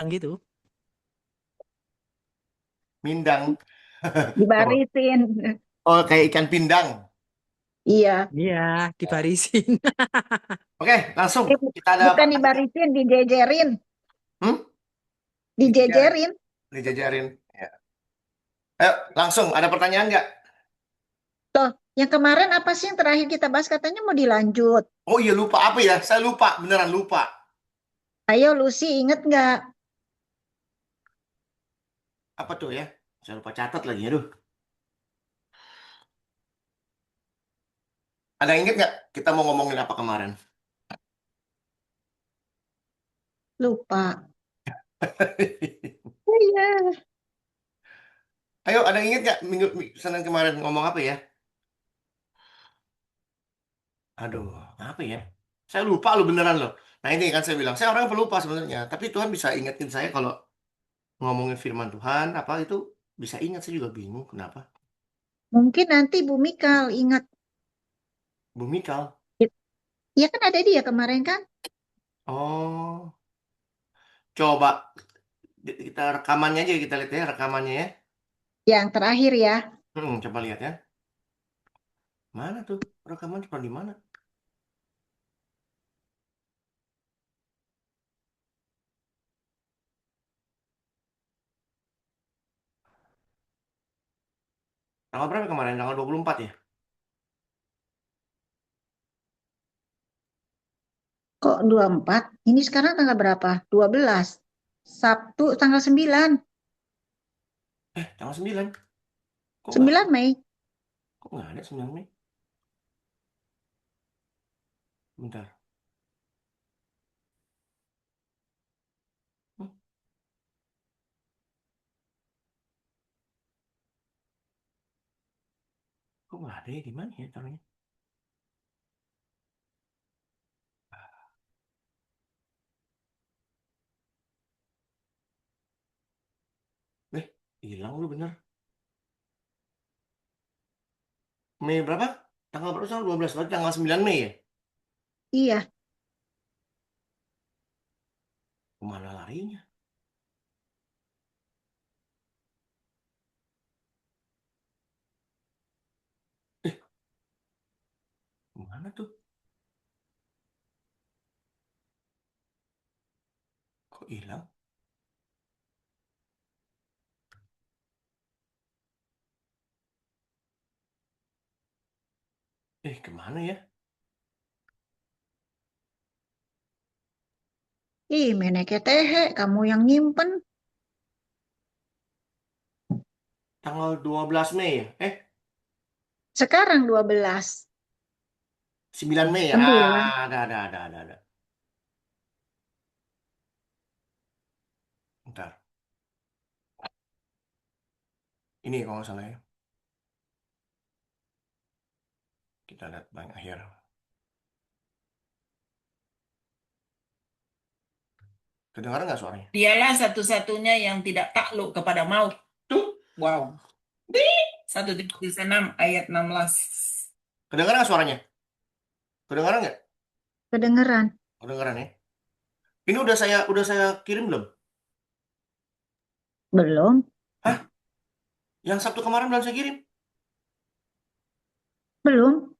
gitu. Mindang. Apa? Dibarisin. Oh, kayak ikan pindang. Iya. Iya, Ya. dibarisin. Oke, langsung. Kita ada Bukan pertanyaan. dibarisin, dijejerin. Hmm? Dijajarin. Dijejerin. Dijajarin. Ya. Ayo, langsung. Ada pertanyaan nggak? Tuh, yang kemarin apa sih yang terakhir kita bahas katanya mau dilanjut. Oh iya, lupa apa ya? Saya lupa. Beneran lupa. Ayo Lucy, inget nggak? Apa tuh ya? Saya lupa catat lagi. Aduh. Ada yang inget nggak? Kita mau ngomongin apa kemarin? Lupa. Oh, iya. Ayo, ada yang inget nggak Senin kemarin ngomong apa ya? Aduh, apa ya? Saya lupa loh beneran loh. Nah ini kan saya bilang, saya orang yang pelupa sebenarnya. Tapi Tuhan bisa ingetin saya kalau ngomongin firman Tuhan, apa itu bisa ingat. Saya juga bingung kenapa. Mungkin nanti Bu Mikal ingat. Bu Mikal. Iya kan ada dia kemarin kan? Oh, coba kita rekamannya aja kita lihat ya rekamannya ya. Yang terakhir ya. Coba lihat ya. Mana tuh rekaman di mana? Tanggal berapa kemarin? Tanggal 24 ya? Kok 24? Ini sekarang tanggal berapa? 12. Sabtu tanggal 9. Tanggal 9. Kok nggak? 9 Mei. Kok nggak ada 9 Mei? Bentar. Hmm, Kok nggak ada ya? Di mana ya taruhnya? Eh, hilang lu bener. Mei berapa? Tanggal berapa? Tanggal 12. Berarti tanggal 9 Mei ya? Iya. Kemana larinya? Eh, Kemana tuh? Kok hilang? Kemana ya? Ih, meneke tehe, kamu yang nyimpen. Tanggal 12 Mei ya? Sekarang 12. 9 Mei ya? 9. Ada. Bentar. Ini kalau nggak salah ya. Kita lihat banyak akhir. Kedengaran nggak suaranya? Dialah satu-satunya yang tidak takluk kepada maut. Tuh, Wow. 1 Timotius 6 ayat 16. kedengaran nggak suaranya? Kedengaran nggak? Kedengeran. Kedengaran ya? Ini udah saya kirim belum? Belum. Hah? Yang Sabtu kemarin belum saya kirim? Belum.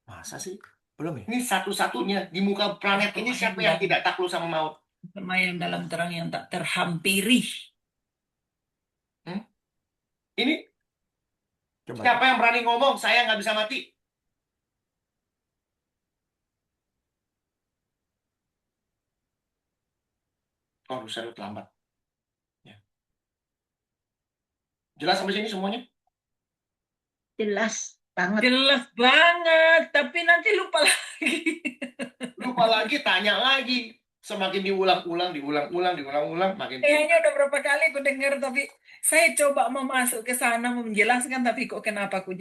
Masa sih? Belum ya? Ini satu-satunya di muka planet ini siapa yang tidak takluk sama maut? Bermayam dalam terang yang tak terhampiri. Hmm? Ini siapa yang berani ngomong saya nggak bisa mati? Oh, saya udah terlambat. Ya. Jelas sampai sini semuanya? Jelas banget. Jelas banget, tapi nanti lupa lagi. Lupa lagi, tanya lagi. Semakin diulang-ulang, makin Kayaknya udah berapa kali aku dengar, tapi saya coba mau masuk ke sana mau menjelaskan, tapi kok kenapa aku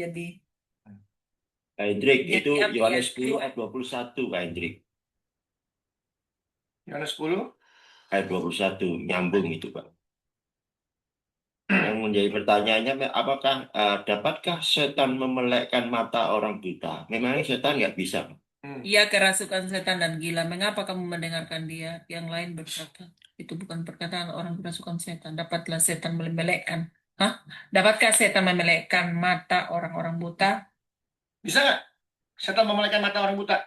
Kak Hendrik, jadi itu apa ya? Yohanes 10 ayat 21, Kak Hendrik. Yohanes 10. Ayat 21, nyambung itu, Pak. Yang menjadi pertanyaannya, apakah dapatkah setan memelekkan mata orang buta? Memangnya setan nggak bisa, Pak? Ia kerasukan setan dan gila. Mengapa kamu mendengarkan dia? Yang lain berkata. Itu bukan perkataan orang kerasukan setan. Dapatlah setan memelekkan. Hah? Dapatkah setan memelekkan mata orang-orang buta? Bisa nggak setan memelekkan mata orang buta?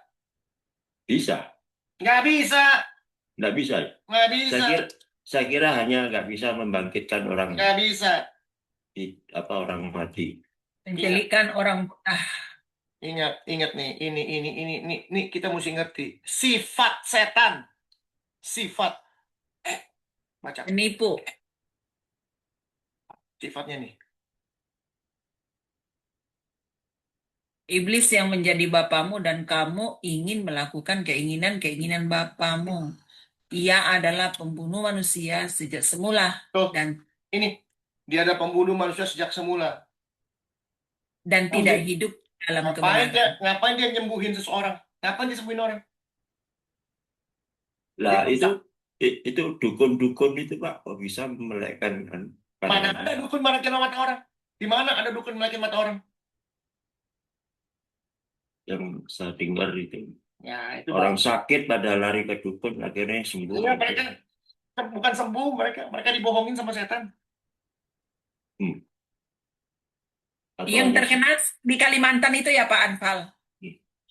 Bisa, Nggak bisa, nggak bisa. nggak Saya bisa, kira, saya kira hanya nggak bisa membangkitkan orang nggak bisa. orang mati. Menjelikan orang buta. Ingat, ingat nih, ini kita mesti ngerti sifat setan, sifat. Baca Menipu. sifatnya nih. Iblis yang menjadi bapamu dan kamu ingin melakukan keinginan-keinginan bapamu. Ia adalah pembunuh manusia sejak semula Tuh, dan ini dia ada pembunuh manusia sejak semula. tidak hidup dalam kebenaran. Ngapain dia nyembuhin seseorang? Ngapain dia sembuhin orang? Lah Dia bisa. itu dukun-dukun itu Pak, kok bisa melekkan kan? Mana ada dukun melekin mata orang? Di mana ada dukun melekin mata orang? Yang saya dengar itu. Ya, itu Orang sakit pada lari ke dukun akhirnya sembuh. iya, mereka bukan sembuh, mereka dibohongin sama setan. Hmm. Atau Yang hanya terkenal di Kalimantan itu ya Pak Anfal,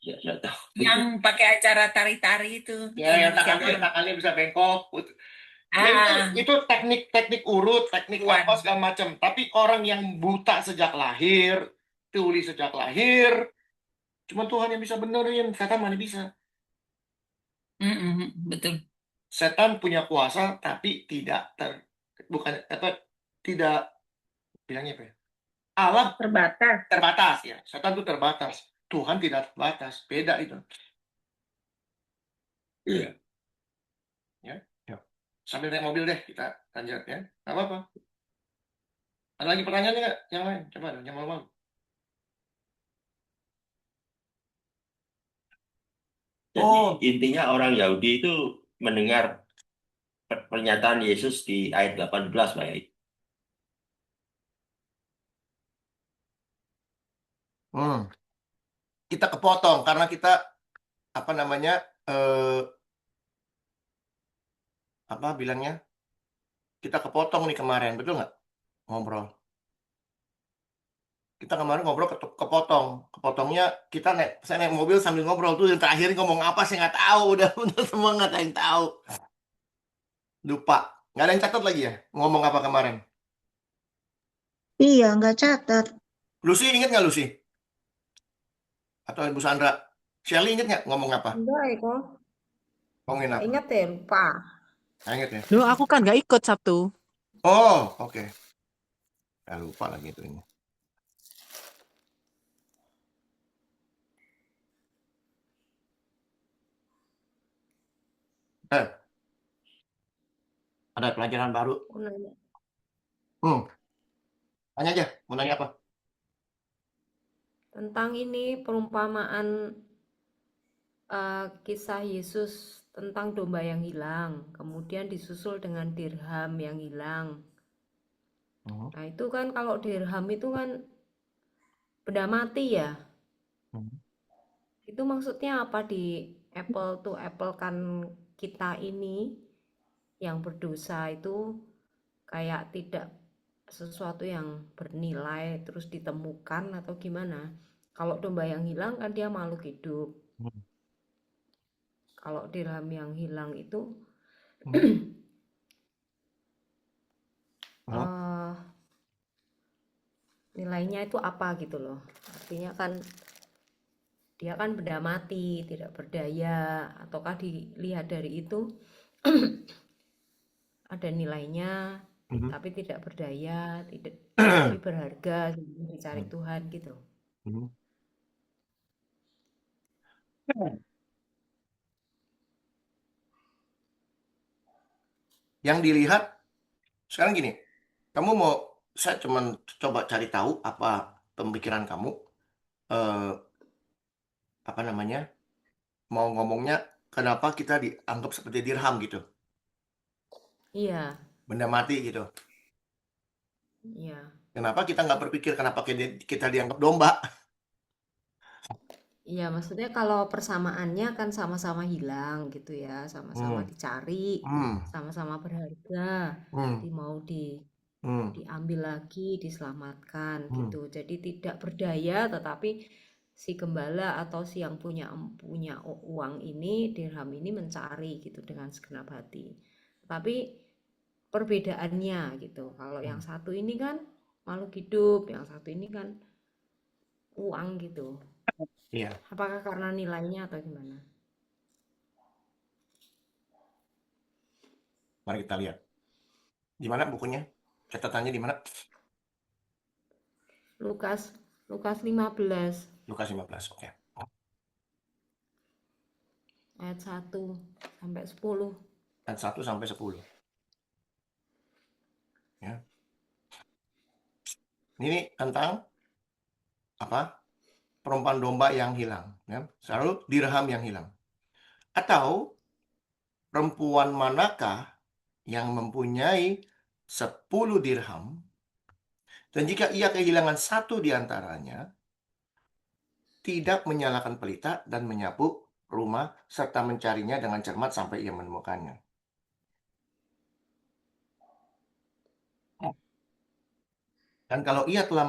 ya, saya tahu. yang pakai acara tari-tari itu. Ya, yang tangannya bisa bengkok. Ya, Ah, itu teknik urut, teknik Tuan. apa segala macam. Tapi orang yang buta sejak lahir, tuli sejak lahir, cuma Tuhan yang bisa benerin. Setan mana bisa? Betul. Setan punya kuasa, tapi bukan apa, tidak bilangnya apa ya? Alam Terbatas. terbatas ya. Setan itu terbatas. Tuhan tidak terbatas. Beda itu. Iya. Ya. Yuk. Sambil naik mobil deh kita lanjut ya. Nggak apa-apa. Ada lagi pertanyaannya nggak? Yang lain? Coba dong, yang malu-malu. Jadi intinya orang Yahudi itu mendengar pernyataan Yesus di ayat 18 Pak ya. Kita kepotong karena kita apa namanya apa bilangnya? Kita kepotong nih kemarin, betul nggak? Ngobrol. Kita kemarin ngobrol kepotongnya saya naik mobil sambil ngobrol tuh yang terakhir ngomong apa saya nggak tahu, udah semua nggak ada yang tahu, lupa, nggak ada yang catat lagi ya ngomong apa kemarin. Iya, nggak catat. Lucy inget nggak Lucy atau Ibu Sandra? Shelly inget nggak ngomong apa? Enggak, Eko. Ngomongin Nggak apa? ingat ya, lupa. Nggak inget ya? Duh, aku kan nggak ikut Sabtu. Oh, oke. Ya, lupa lagi itu ini. Ada pelajaran baru. Aku nanya. Tanya aja, mau nanya apa? Tentang ini perumpamaan kisah Yesus tentang domba yang hilang, kemudian disusul dengan dirham yang hilang. Nah, itu kan kalau dirham itu kan benda mati ya. Itu maksudnya apa di apple to apple kan kita ini yang berdosa itu kayak tidak sesuatu yang bernilai terus ditemukan atau gimana? Kalau domba yang hilang kan dia makhluk hidup. Kalau dirham yang hilang itu nilainya itu apa gitu loh. Artinya kan dia kan benda mati, tidak berdaya, ataukah dilihat dari itu ada nilainya tapi tidak berdaya, tidak tapi berharga, dicari Tuhan gitu. Yang dilihat sekarang gini, saya cuman coba cari tahu apa pemikiran kamu, apa namanya, mau ngomongnya kenapa kita dianggap seperti dirham gitu, Iya, benda mati gitu. iya. Kenapa kita nggak berpikir kenapa kita dianggap domba? Iya, maksudnya kalau persamaannya kan sama-sama hilang gitu ya, sama-sama Hmm. dicari, Hmm. sama-sama berharga, Hmm. mau Hmm. diambil lagi, diselamatkan Hmm. gitu. Jadi tidak berdaya, tetapi si gembala atau si yang punya uang ini, dirham ini mencari gitu dengan segenap hati. Tapi perbedaannya gitu. Kalau yang Hmm. satu ini kan makhluk hidup, yang satu ini kan uang gitu. Iya, Apakah karena nilainya atau gimana? mari kita lihat. Di mana bukunya? Catatannya di mana? Lukas Lukas 15 Lukas 15. Oke. ayat 1 sampai 10. Dan 1 sampai 10. Ya. Ini tentang apa? Perempuan domba yang hilang, ya. Selalu dirham yang hilang. Atau perempuan manakah yang mempunyai 10 dirham dan jika ia kehilangan satu di antaranya, tidak menyalakan pelita dan menyapu rumah serta mencarinya dengan cermat sampai ia menemukannya. Dan kalau ia telah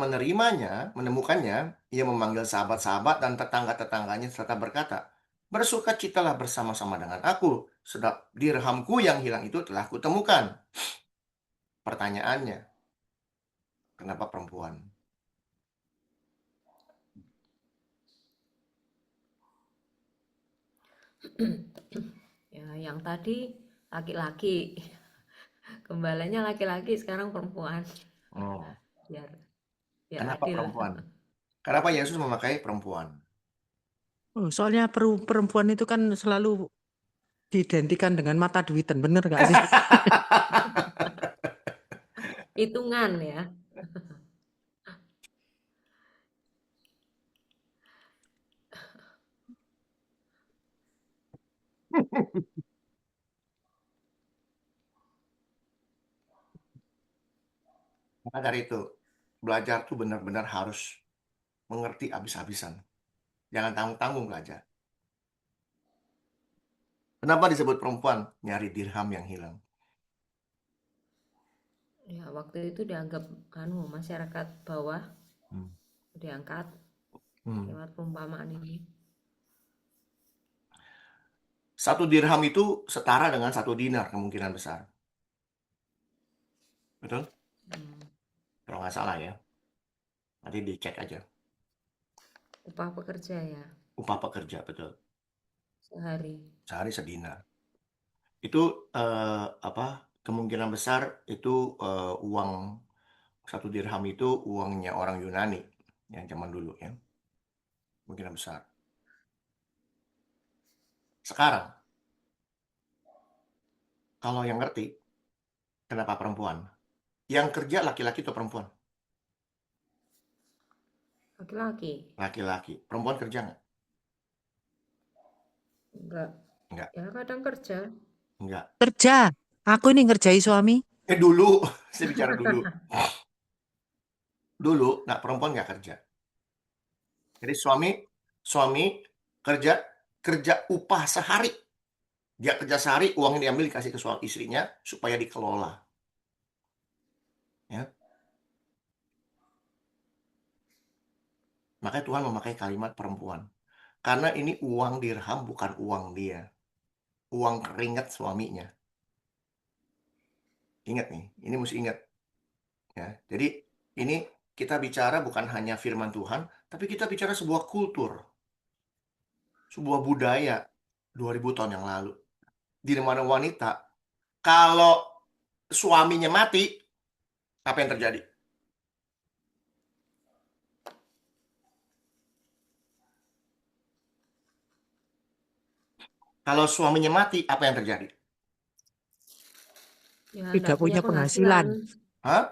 menemukannya, ia memanggil sahabat-sahabat dan tetangga-tetangganya serta berkata, bersukacitalah bersama-sama dengan aku, sebab dirhamku yang hilang itu telah kutemukan. Pertanyaannya, kenapa perempuan? Ya, yang tadi laki-laki, gembalanya laki-laki, sekarang perempuan. Oh, Biar biar kenapa adil. perempuan? Kenapa Yesus memakai perempuan? Oh, soalnya perempuan itu kan selalu diidentikan dengan mata duitan, bener gak sih? Hitungan ya. Maka dari itu, belajar tuh benar-benar harus mengerti habis-habisan. Jangan tanggung-tanggung belajar. Kenapa disebut perempuan? Nyari dirham yang hilang. Ya, waktu itu dianggap masyarakat bawah, Hmm. diangkat Hmm. lewat perumpamaan ini. 1 dirham itu setara dengan 1 dinar kemungkinan besar. Betul? Hmm, Kalau nggak salah ya. Nanti dicek aja. upah pekerja ya, Upah pekerja, betul. sehari. Sehari sedinar. Itu apa? Kemungkinan besar itu uang 1 dirham itu uangnya orang Yunani yang zaman dulu ya. Kemungkinan besar. Sekarang, kalau yang ngerti, kenapa perempuan? Yang kerja laki-laki atau perempuan? Laki-laki. Laki-laki. Perempuan kerja nggak? Enggak. Nggak. Ya kadang kerja. Nggak. Kerja. Aku ini ngerjai suami. Dulu, saya bicara dulu. Dulu, nggak, perempuan nggak kerja. Jadi suami kerja upah sehari. Dia kerja sehari, uangnya diambil dikasih ke suami istrinya supaya dikelola. Ya. Makanya Tuhan memakai kalimat perempuan. Karena ini uang dirham bukan uang dia. Uang keringat suaminya. Ingat nih, ini mesti ingat. Ya. Jadi ini kita bicara bukan hanya firman Tuhan, tapi kita bicara sebuah kultur. Sebuah budaya 2000 tahun yang lalu. Di mana wanita, kalau suaminya mati, apa yang terjadi? Kalau suaminya mati, apa yang terjadi? Ya Tidak enggak punya punya penghasilan. Hah?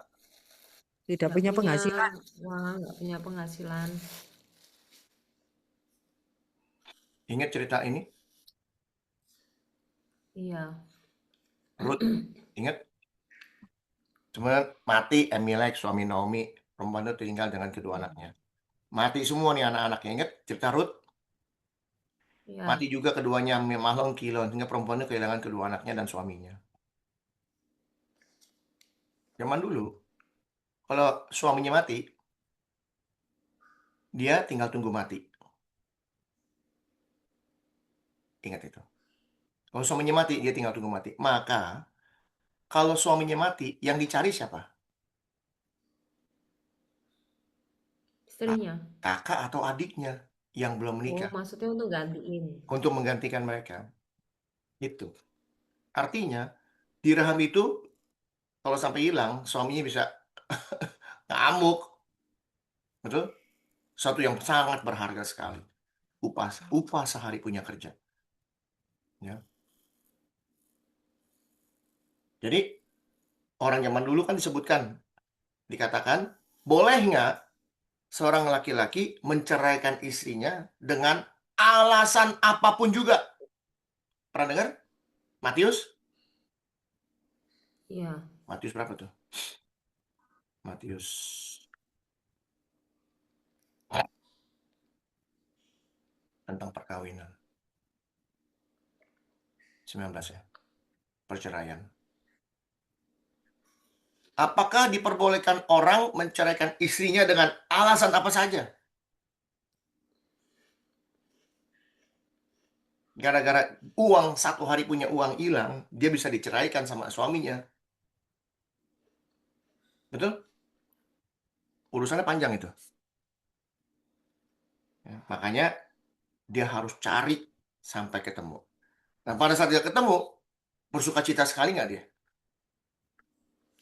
Tidak Enggak punya punya penghasilan. uang, enggak punya penghasilan. Ingat cerita ini? Iya. Ruth, ingat? Sebenarnya mati Elimelek, suami Naomi, perempuan itu tinggal dengan kedua anaknya. Mati semua nih anak-anaknya. Ingat cerita Ruth? Ya, Mati juga keduanya mahlong kilon, hingga perempuan itu kehilangan kedua anaknya dan suaminya. Zaman dulu, kalau suaminya mati, dia tinggal tunggu mati. Ingat itu. Kalau suaminya mati, dia tinggal tunggu mati. Maka, kalau suaminya mati, yang dicari siapa? istrinya. Kakak atau adiknya yang belum Oh, menikah maksudnya untuk gantiin. untuk menggantikan mereka. Itu. Artinya, dirham itu kalau sampai hilang, suaminya bisa ngamuk. Betul? Satu yang sangat berharga sekali. Upah sehari punya kerja. Ya. Jadi, orang zaman dulu kan dikatakan, boleh nggak seorang laki-laki menceraikan istrinya dengan alasan apapun juga? Pernah dengar? Matius? Iya, Matius berapa tuh? Matius tentang perkawinan. 19 ya. Perceraian. Apakah diperbolehkan orang menceraikan istrinya dengan alasan apa saja? Gara-gara uang, satu hari punya uang hilang, dia bisa diceraikan sama suaminya. Betul? Urusannya panjang itu. Ya, makanya dia harus cari sampai ketemu. Nah, pada saat dia ketemu, bersukacita sekali nggak dia?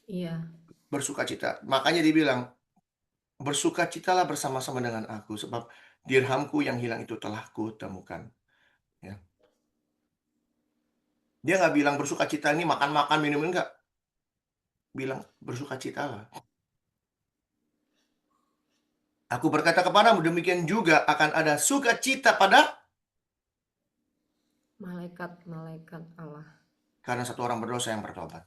iya, Bersukacita. Makanya dia bilang, bersukacitalah bersama-sama dengan aku, sebab dirhamku yang hilang itu telah kutemukan. Ya. Dia nggak bilang bersukacita ini makan-makan, minum enggak. Bilang bersukacitalah. Aku berkata kepadamu, demikian juga akan ada sukacita pada malaikat-malaikat Allah. karena satu orang berdosa yang bertobat.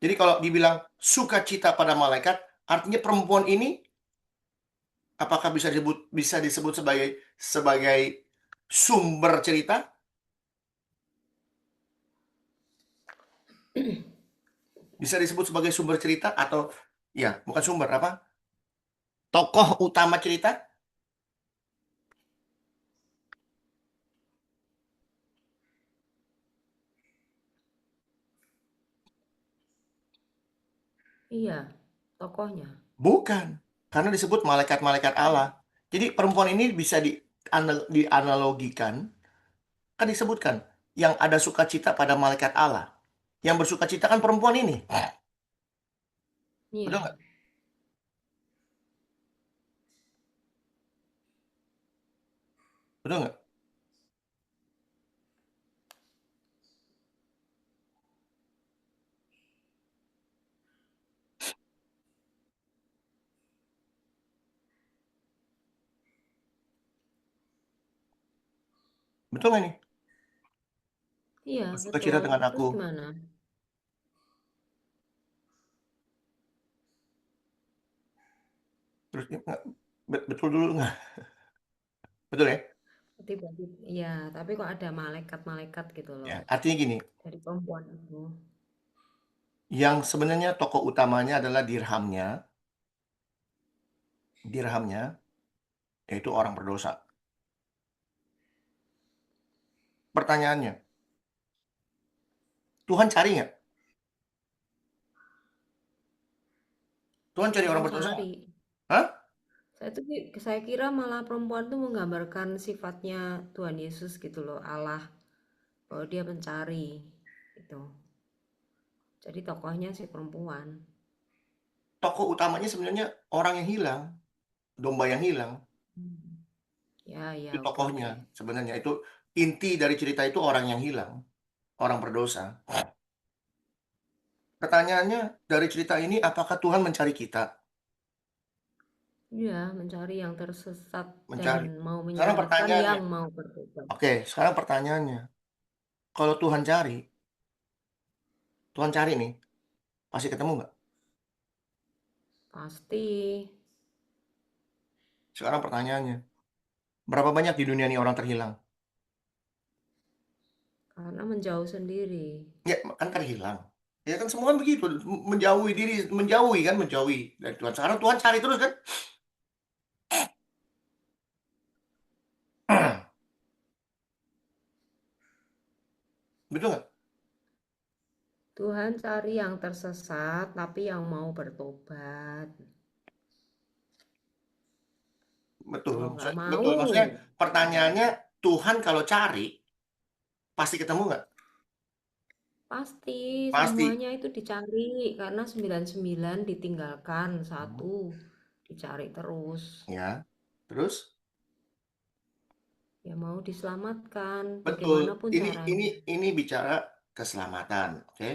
Jadi kalau dibilang sukacita pada malaikat, artinya perempuan ini apakah bisa disebut sebagai sumber cerita? Bisa disebut sebagai sumber cerita atau ya, bukan sumber apa? Tokoh utama cerita? Iya, tokohnya. Bukan. Karena disebut malaikat-malaikat Allah. Jadi perempuan ini bisa dianalogikan, kan disebutkan yang ada sukacita pada malaikat Allah. Yang bersukacita kan perempuan ini. Iya, Betul nggak? Betul nggak? Betul nggak nih? iya, Bersukacita betul. dengan Terus aku. gimana? Terus betul dulu nggak? Betul ya? Tiba-tiba, iya, tapi kok ada malaikat-malaikat gitu loh Ya, artinya gini, dari perempuan itu. yang sebenarnya tokoh utamanya adalah dirhamnya, dirhamnya, yaitu orang berdosa. Pertanyaannya, Tuhan cari nggak? Tuhan cari orang Tuhan berdosa nggak? cari. Hah? Saya kira malah perempuan itu menggambarkan sifatnya Tuhan Yesus gitu loh, Allah. Bahwa dia mencari itu. Jadi tokohnya si perempuan. Tokoh utamanya sebenarnya orang yang hilang, domba yang hilang. Hmm. Ya, ya, Itu oke, tokohnya oke. sebenarnya. Itu inti dari cerita itu orang yang hilang, orang berdosa. Pertanyaannya dari cerita ini, apakah Tuhan mencari kita? Iya, mencari yang tersesat dan Mencari. mau Sekarang menyelamatkan pertanyaannya, yang mau bertobat. oke, sekarang pertanyaannya, kalau Tuhan cari nih, pasti ketemu nggak? Pasti. Sekarang pertanyaannya, Berapa banyak di dunia ini orang terhilang? Karena menjauh sendiri. Ya, kan terhilang. Ya kan semua kan begitu, menjauhi diri, menjauhi dari Tuhan. Sekarang Tuhan cari terus kan? Betul nggak? Tuhan cari yang tersesat, tapi yang mau bertobat. Betul. Kalau nggak mau, Betul. Maksudnya pertanyaannya, Tuhan kalau cari, pasti ketemu nggak? pasti Pasti. semuanya itu dicari. Karena 99 ditinggalkan, satu dicari terus. Ya. Terus? Ya mau diselamatkan, Betul. bagaimanapun Ini caranya. bicara keselamatan, oke?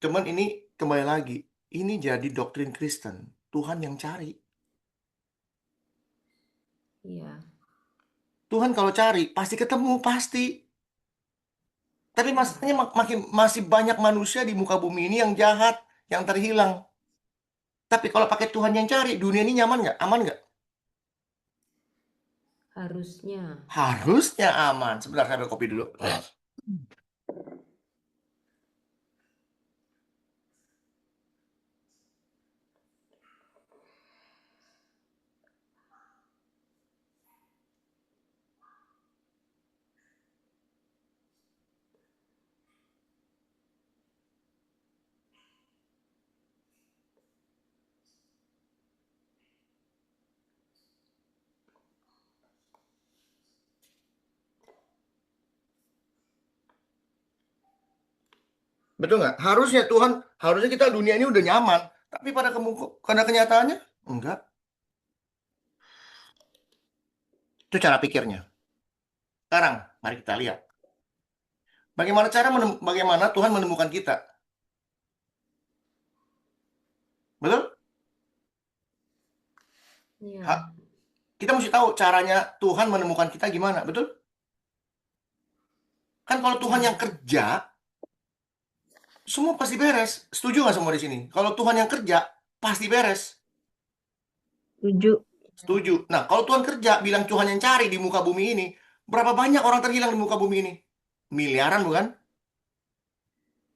Cuman ini kembali lagi, ini jadi doktrin Kristen. Tuhan yang cari. Iya, Tuhan kalau cari pasti ketemu, pasti. Tapi masalahnya masih banyak manusia di muka bumi ini yang jahat, yang terhilang. Tapi kalau pakai Tuhan yang cari, dunia ini nyaman nggak? Aman nggak? harusnya. Harusnya aman. Sebentar, saya ambil kopi dulu. Betul nggak? Harusnya kita dunia ini udah nyaman. Tapi pada kenyataannya, enggak. Itu cara pikirnya. Sekarang, mari kita lihat. Bagaimana Tuhan menemukan kita? Betul? Iya, Kita mesti tahu caranya Tuhan menemukan kita gimana, betul? Kan kalau Tuhan yang kerja, semua pasti beres. Setuju nggak semua di sini? Kalau Tuhan yang kerja, pasti beres. Setuju. Setuju. Nah, kalau Tuhan kerja, bilang Tuhan yang cari di muka bumi ini, berapa banyak orang terhilang di muka bumi ini? Miliaran, bukan?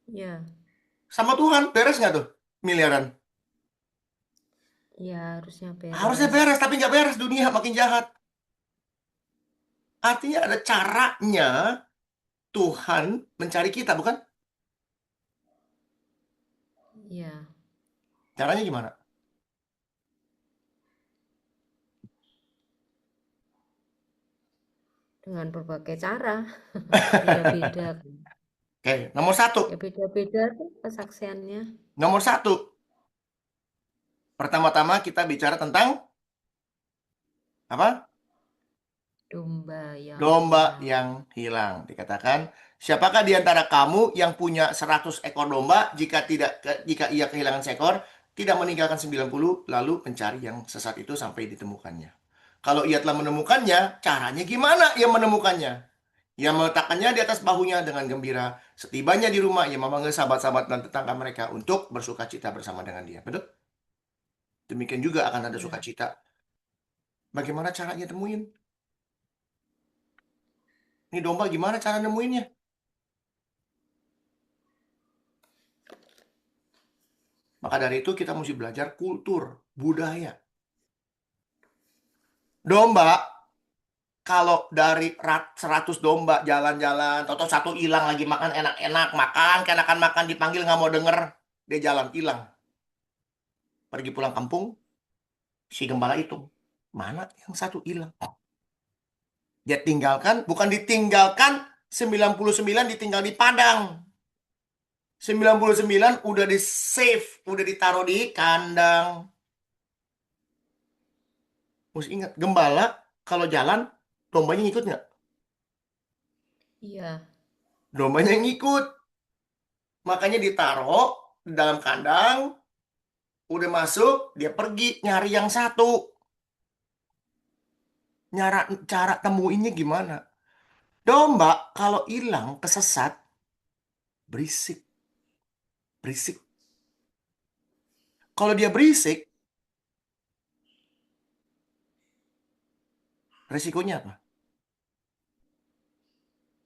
iya, Sama Tuhan, beres nggak tuh? Miliaran. iya harusnya Harusnya beres. beres, tapi nggak beres. Dunia makin jahat. Artinya ada caranya Tuhan mencari kita, bukan? Iya, Caranya gimana? dengan berbagai cara. Beda-beda kan. Oke, nomor satu. Ya beda-beda tuh kesaksiannya. Nomor satu. Pertama-tama kita bicara tentang apa? Domba yang Domba hilang. yang hilang. Dikatakan, siapakah di antara kamu yang punya 100 ekor domba jika ia kehilangan seekor, tidak meninggalkan 90 lalu mencari yang sesat itu sampai ditemukannya. Kalau ia telah menemukannya, caranya gimana ia menemukannya? Ia meletakkannya di atas bahunya dengan gembira. Setibanya di rumah, ia memanggil sahabat-sahabat dan tetangga mereka untuk bersuka cita bersama dengan dia. Betul? Demikian juga akan ada Ya, sukacita. Bagaimana caranya temuin? Ini domba gimana cara nemuinnya? Maka dari itu kita mesti belajar kultur, budaya. Domba, kalau dari 100 domba jalan-jalan, atau satu hilang lagi makan enak-enak, makan, keenakan makan, dipanggil nggak mau denger, dia jalan, hilang. Pergi pulang kampung, si gembala itu, mana yang satu hilang? Dia tinggalkan, bukan ditinggalkan, 99 ditinggal di Padang. 99 udah di save, udah ditaruh di kandang. Mesti ingat, gembala kalau jalan, dombanya ngikut nggak? iya, Dombanya ngikut. Makanya ditaruh di dalam kandang, udah masuk, dia pergi nyari yang satu. Cara temuinnya gimana? Domba kalau hilang, kesesat, berisik. Berisik. Kalau dia berisik, Resikonya apa?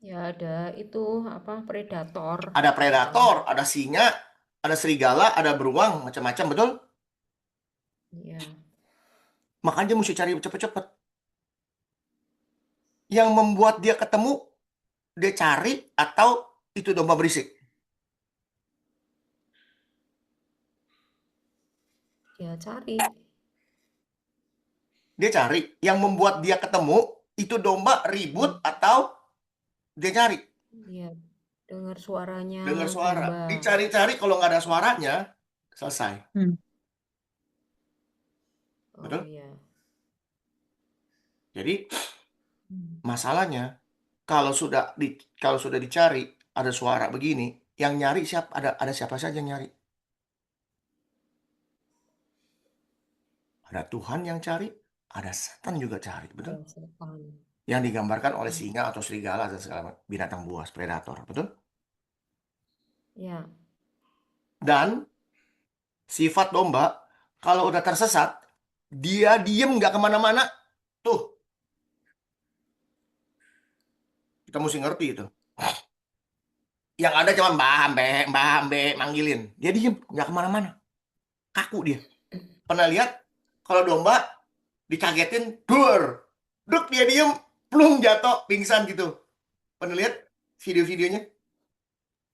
Ya ada itu apa predator. Ada predator, ada singa, ada serigala, ada beruang, macam-macam, betul? Iya. Makanya dia mesti cari cepet-cepet. Yang membuat dia ketemu, dia cari atau itu domba berisik? Dia cari. Dia cari. Yang membuat dia ketemu, itu domba ribut atau dia cari? Iya. Dengar suaranya Dengar suara. domba. Dicari-cari, kalau nggak ada suaranya, selesai. Oh Betul? iya. Jadi Hmm. masalahnya, kalau sudah dicari, ada suara begini, yang nyari siapa? Ada siapa saja yang nyari? Ada Tuhan yang cari, ada setan juga cari, betul? Ada setan. Yang digambarkan oleh singa atau serigala dan segala macam binatang buas, predator, betul? Ya. Dan sifat domba, kalau udah tersesat, dia diem nggak kemana-mana. Tuh, kita mesti ngerti itu. Yang ada cuma mbah ambe, manggilin. Dia diem, nggak kemana-mana. Kaku dia. Pernah lihat kalau domba dikagetin, duk dia diem, plung jatuh, pingsan gitu. Pernah lihat video-videonya?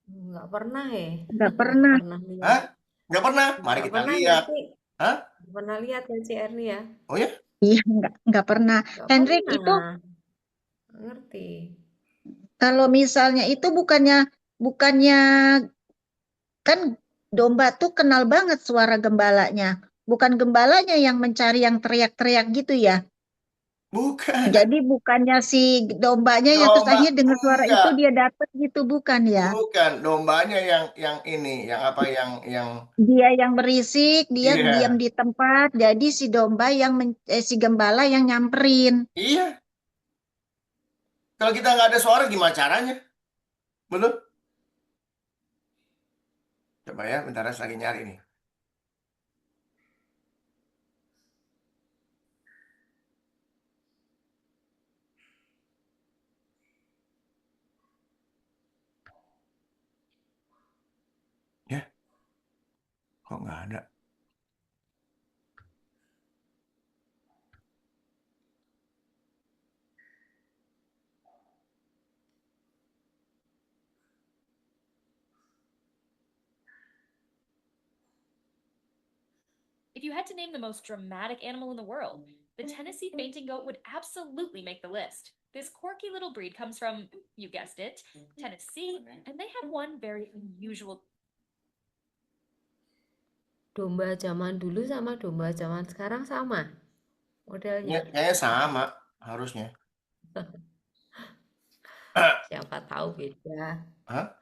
Nggak pernah ya? Nggak pernah. Pernah lihat. Hah? Nggak pernah? Mari Nggak kita pernah ya, lihat. Ci? Hah? Nggak pernah lihat ya, Ci Erni ya? Oh ya? Iya, nggak pernah. Nggak Hendrik itu pernah. Nggak ngerti. kalau misalnya itu bukannya kan domba tuh kenal banget suara gembalanya. Bukan gembalanya yang mencari yang teriak-teriak gitu ya. Bukan. Jadi bukannya si dombanya yang terus Domba akhirnya dengar suara itu enggak. dia dapat gitu, bukan ya. Bukan. Dombanya yang ini, yang apa, yang Dia yang berisik, dia iya. diam di tempat. Jadi si domba si gembala yang nyamperin. Iya. Kalau kita nggak ada suara gimana caranya? Betul? Coba ya, bentar saya lagi nyari nih. Ya, kok nggak ada? If you had to name the most dramatic animal in the world, the Tennessee fainting goat would absolutely make the list. This quirky little breed comes from, you guessed it, Tennessee, and they have one very unusual. Domba zaman dulu sama domba zaman sekarang sama modelnya. Kayaknya sama harusnya. Siapa tahu beda. Hah?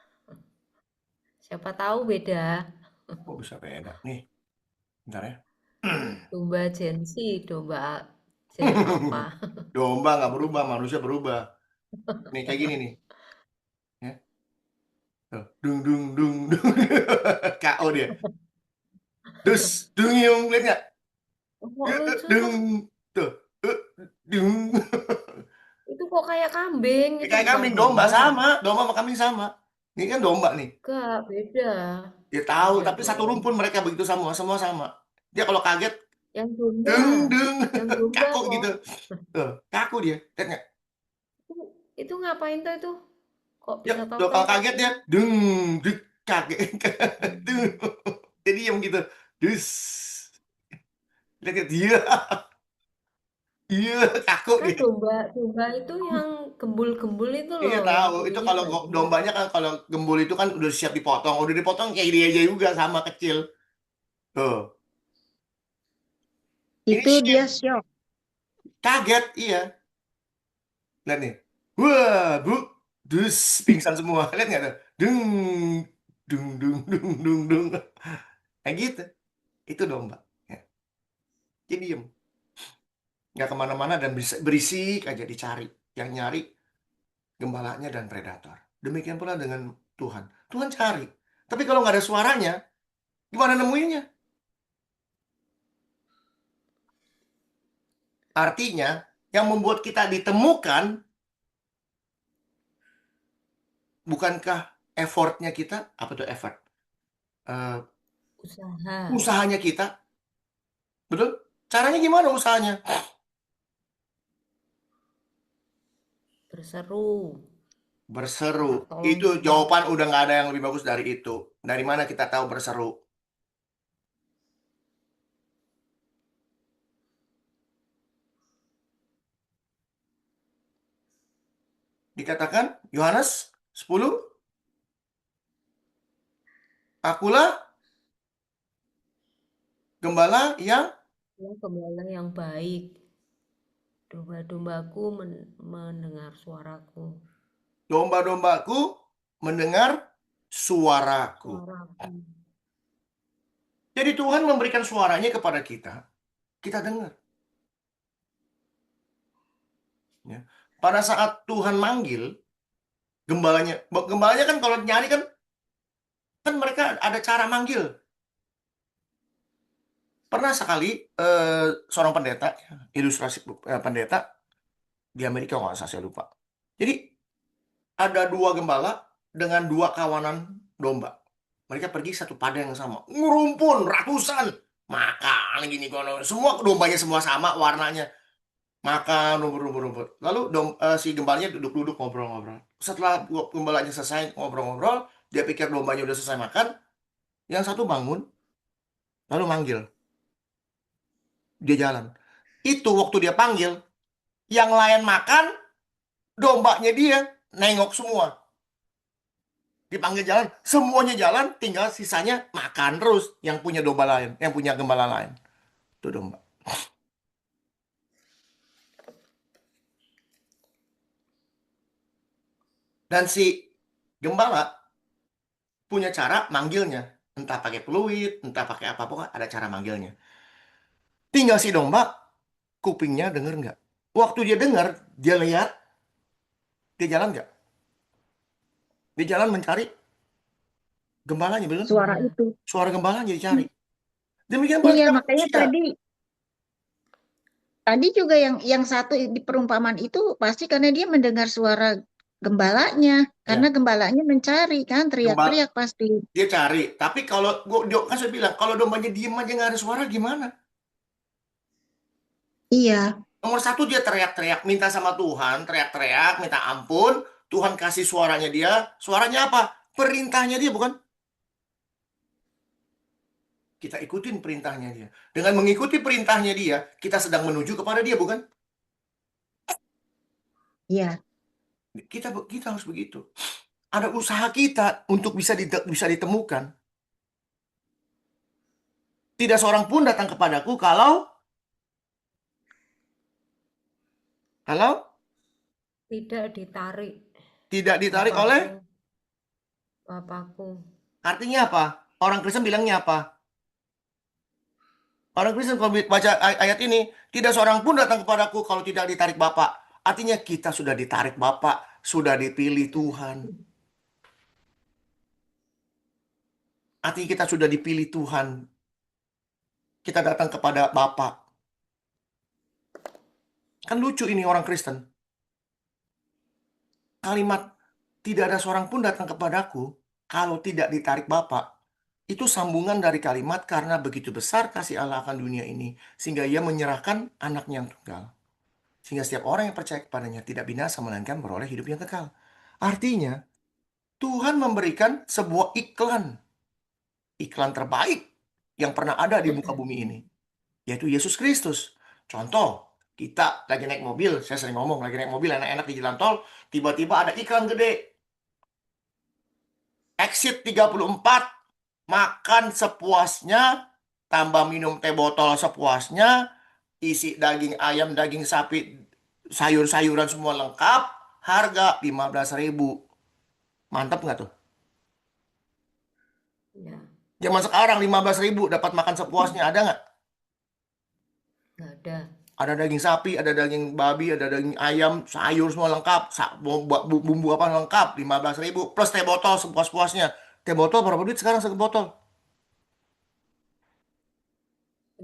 Siapa tahu beda. Kok bisa beda? Nih, bentar ya. Domba Gen Z, domba Gen apa? Domba nggak berubah, manusia berubah. Nih kayak gini nih. Ya. Tuh, dung dung dung dung. KO dia. Dus, dung yung, lihat nggak? Kok lucu tuh? Dung, tuh, dung. Itu kok kayak kambing. Itu Kayak bukan kambing, domba domba. sama, domba sama kambing sama. Ini kan domba nih. Enggak, beda. Dia tahu, Beda tapi satu dong. rumpun mereka begitu semua sama. Dia kalau kaget, Yang domba. dung, Yang domba kaku kok. gitu. Tuh, kaku dia. Lihat nggak? Itu ngapain tuh itu? Kok Ya, bisa tahu tuh, kalau kan? kaget dia, dung, kaget. Dung. Dia diam gitu. Dus. Lihat dia. Iya, kaku Kan dia. domba itu yang gembul-gembul itu Iya loh, yang tahu. Itu ininya kalau tadi. dombanya kan kalau gembul itu kan udah siap dipotong. Udah dipotong kayak dia aja juga sama kecil. Tuh. Ini Itu dia shock. kaget, iya. Lihat nih. Wah, bu, dus pingsan semua. Lihat nggak tuh? Dung, dung. Kayak gitu. Itu domba. Ya. Jadi diem. Nggak kemana-mana dan berisik aja dicari. Yang nyari gembalanya dan predator. Demikian pula dengan Tuhan. Tuhan cari. Tapi kalau nggak ada suaranya, gimana nemuinnya? Artinya, yang membuat kita ditemukan, bukankah effortnya kita? Apa tuh effort? Eh, Usaha. usahanya kita. Betul? Caranya gimana usahanya? Berseru. Berseru. Tolong Itu Tuhan. jawaban udah nggak ada yang lebih bagus dari itu. Dari mana kita tahu berseru? Dikatakan Yohanes 10, akulah gembala yang Ya, gembala yang baik. Domba-dombaku mendengar suaraku. domba-dombaku mendengar suaraku. Suaraku. Jadi Tuhan memberikan suaranya kepada kita, kita dengar. Ya. Pada saat Tuhan manggil, gembalanya kan kalau nyari kan mereka ada cara manggil. Pernah sekali seorang pendeta, ilustrasi pendeta di Amerika, nggak usah saya lupa. Jadi ada 2 gembala dengan 2 kawanan domba. Mereka pergi satu padang yang sama, ngurumpun ratusan, makan gini kono, semua dombanya semua sama warnanya, makan rumput-rumput. Lalu si gembalanya duduk-duduk ngobrol-ngobrol. Setelah gembalanya selesai ngobrol-ngobrol, dia pikir dombanya udah selesai makan, yang satu bangun, lalu manggil. Dia jalan. Itu waktu dia panggil, yang lain makan, dombanya dia nengok semua. Dipanggil jalan, semuanya jalan, tinggal sisanya makan terus yang punya domba lain, yang punya gembala lain. Itu domba. Dan si gembala punya cara manggilnya, entah pakai peluit, entah pakai apa, pokoknya ada cara manggilnya. Tinggal si domba, kupingnya denger nggak? Waktu dia dengar, dia lihat, dia jalan nggak? Dia jalan mencari gembalanya, betul? Suara Iya. itu. Suara gembalanya dicari. Demikian pula Iya, kita makanya manusia. tadi juga yang satu di perumpamaan itu pasti karena dia mendengar suara gembalanya, karena gembalanya mencari kan, teriak-teriak pasti. Dia cari. Tapi kalau kan saya bilang, kalau dombanya diem aja nggak ada suara gimana? Iya, Nomor 1 dia teriak-teriak, minta sama Tuhan, teriak-teriak, minta ampun. Tuhan kasih suaranya dia. Suaranya apa? Perintahnya dia, bukan? Kita ikutin perintahnya dia. Dengan mengikuti perintahnya dia, kita sedang menuju kepada dia, bukan? iya. Kita harus begitu. Ada usaha kita untuk bisa ditemukan. Tidak seorang pun datang kepadaku kalau Tidak ditarik. tidak ditarik oleh. Bapakku. Artinya apa? Orang Kristen bilangnya apa? Orang Kristen kalau baca ayat ini, tidak seorang pun datang kepadaku kalau tidak ditarik Bapa. Artinya kita sudah ditarik Bapa, sudah dipilih Tuhan. Artinya kita sudah dipilih Tuhan. Kita datang kepada Bapa. Kan lucu ini orang Kristen. Kalimat tidak ada seorang pun datang kepadaku kalau tidak ditarik Bapa. Itu sambungan dari kalimat karena begitu besar kasih Allah akan dunia ini sehingga ia menyerahkan anaknya yang tunggal. Sehingga setiap orang yang percaya kepadanya tidak binasa melainkan beroleh hidup yang kekal. Artinya, Tuhan memberikan sebuah iklan terbaik yang pernah ada di muka bumi ini, yaitu Yesus Kristus. Contoh, kita lagi naik mobil, saya sering ngomong, lagi naik mobil enak-enak di jalan tol, tiba-tiba ada iklan gede. Exit 34, makan sepuasnya, tambah minum teh botol sepuasnya, isi daging ayam, daging sapi, sayur-sayuran semua lengkap, harga 15.000. Mantap nggak tuh? Ya, Zaman sekarang 15.000 dapat makan sepuasnya, ada nggak? nggak ada. Ada daging sapi, ada daging babi, ada daging ayam, sayur semua lengkap, bumbu apa lengkap, 15.000 plus teh botol sepuas-puasnya. Teh botol berapa duit sekarang satu botol?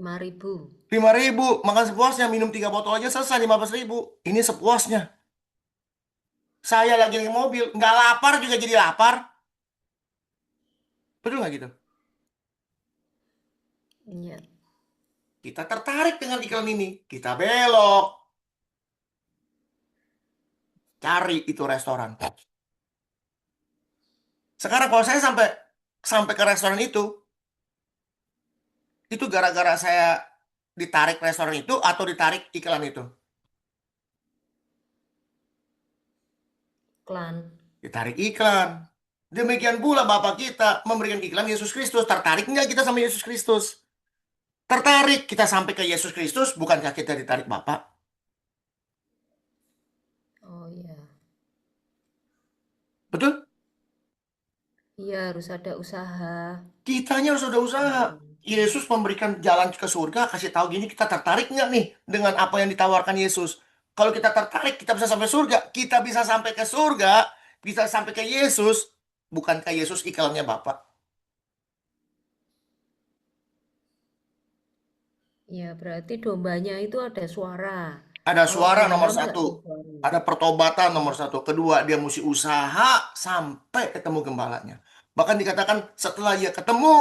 5.000. 5.000, makan sepuasnya, minum 3 botol aja selesai 15.000. Ini sepuasnya. Saya lagi di mobil, nggak lapar juga jadi lapar. Betul nggak gitu? Iya. Kita tertarik dengan iklan ini, kita belok. Cari itu restoran. Sekarang kalau saya sampai ke restoran itu gara-gara saya ditarik restoran itu atau ditarik iklan itu? Iklan. Ditarik iklan. Demikian pula Bapak kita memberikan iklan Yesus Kristus. Tertarik nggak kita sama Yesus Kristus? Tertarik kita sampai ke Yesus Kristus, bukankah kita ditarik Bapak? Oh iya. Betul? Iya, harus ada usaha. Kitanya harus ada usaha. Yesus memberikan jalan ke surga, kasih tahu gini, kita tertarik nggak nih dengan apa yang ditawarkan Yesus? Kalau kita tertarik, kita bisa sampai surga. Kita bisa sampai ke surga, bisa sampai ke Yesus. Bukankah Yesus iklannya Bapak? Ya, berarti dombanya itu ada suara. Ada Kalau suara domba nomor nggak ada 1. suara. Ada pertobatan nomor 1. Kedua, dia mesti usaha sampai ketemu gembalanya. Bahkan dikatakan setelah dia ketemu,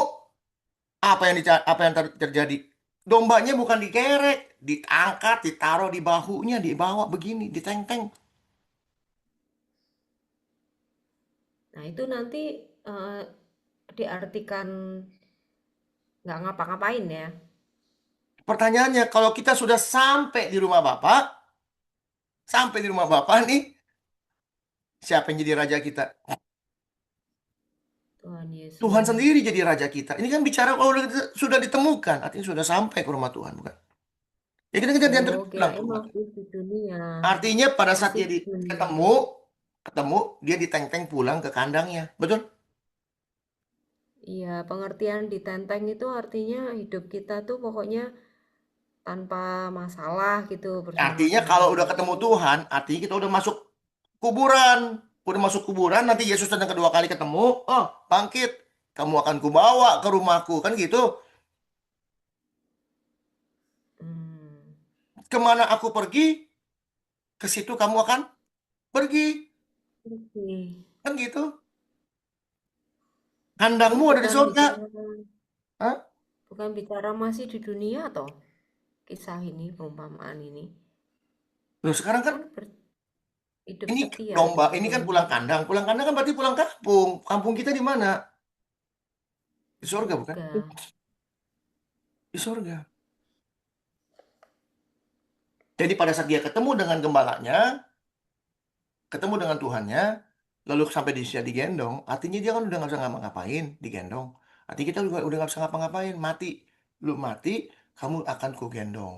apa yang terjadi? Dombanya bukan dikerek, diangkat, ditaruh di bahunya, dibawa begini, diteng-teng. Nah, itu nanti diartikan nggak ngapa-ngapain ya. Pertanyaannya, kalau kita sudah sampai di rumah Bapak nih, siapa yang jadi raja kita? Tuhan Yesus. Tuhan sendiri jadi raja kita. Ini kan bicara kalau sudah ditemukan, artinya sudah sampai ke rumah Tuhan, bukan? Ya kita diantar Oh, pulang ke kirain rumah. masih di dunia. Artinya pada saat Masih dia di dunia. ketemu, dia diteng-teng pulang ke kandangnya. Betul? Iya, pengertian ditenteng itu artinya hidup kita tuh pokoknya tanpa masalah gitu bersama Artinya Tuhan kalau udah ketemu Yesus. Tuhan, artinya kita udah masuk kuburan. Udah masuk kuburan, nanti Yesus datang kedua kali ketemu, oh bangkit, kamu akan kubawa ke rumahku. Kan gitu. Hmm, Kemana aku pergi, ke situ kamu akan pergi. oke. Kan gitu. Kandangmu ada di Bukan surga. bicara, Hah? bukan bicara masih di dunia toh kisah ini, perumpamaan ini. Loh, sekarang kan Kan hidup ini setia domba, di ini kan dunia. pulang kandang. Pulang kandang kan berarti pulang kampung. Kampung kita di mana? Di surga bukan? Surga. Di surga. Jadi pada saat dia ketemu dengan gembalanya, ketemu dengan Tuhannya, lalu sampai di dia digendong, artinya dia kan udah nggak bisa ngapa-ngapain, digendong. Artinya kita udah nggak bisa ngapa-ngapain, mati. Lu mati, kamu akan kugendong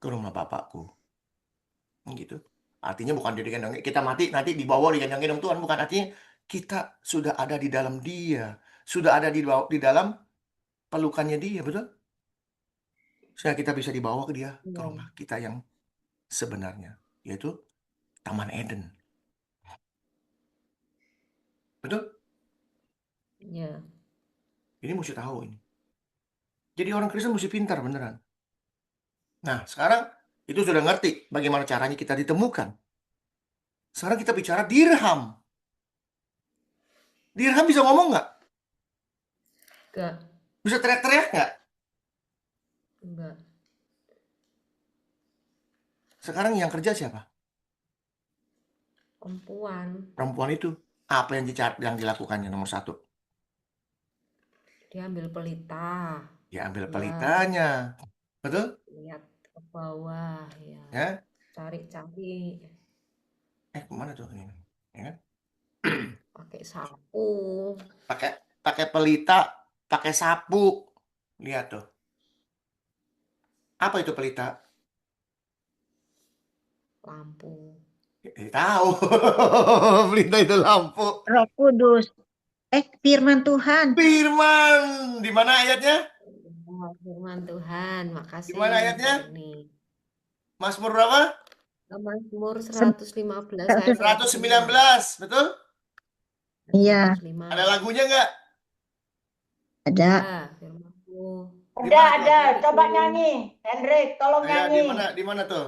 ke rumah Bapakku. Gitu. Artinya bukan dia digendong, kita mati nanti dibawa digendong Tuhan, bukan. Artinya kita sudah ada di dalam dia, sudah ada di dalam pelukannya dia, betul? Sehingga kita bisa dibawa ke dia, ke Iya. rumah kita yang sebenarnya, yaitu Taman Eden. Betul? Iya. Ini mesti tahu ini. Jadi orang Kristen mesti pintar beneran. Nah, sekarang itu sudah ngerti bagaimana caranya kita ditemukan. Sekarang kita bicara dirham. Dirham bisa ngomong nggak? Enggak. Bisa teriak-teriak nggak? Enggak. Sekarang yang kerja siapa? Perempuan. Perempuan itu. Apa yang dilakukannya nomor 1? Dia ambil pelita. Dia ambil Ya. pelitanya. Betul? Lihat ke bawah ya. Ya. Cari-cari. Kemana tuh ini? Ya. Pakai sapu. Pakai pelita, pakai sapu. Lihat tuh. Apa itu pelita? Lampu. Tahu. Pelita itu lampu. Roh Kudus. Firman Tuhan. Firman. Di mana ayatnya? Firman Tuhan. Makasih. Di mana ayatnya? Ini. Mazmur berapa? Mazmur 115 ayat 119, betul? Iya. 105. Ada lagunya nggak? Ada. Firman-Mu. Di Ada, mana tuh? ada. Coba nyanyi. Hendrik, tolong Ya, nyanyi. di mana tuh?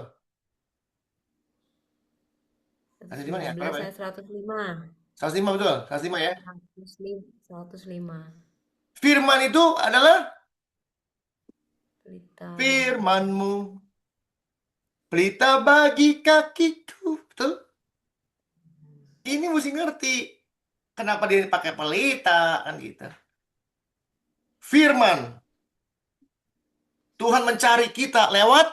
Ada di mana ya? 19 Berapa ya? ayat 105. 105 betul? 105 ya? 105. Firman itu adalah Pelita firman-Mu, pelita bagi kakiku. Betul? Ini mesti ngerti. Kenapa dia pakai pelita kan gitu. Firman. Tuhan mencari kita lewat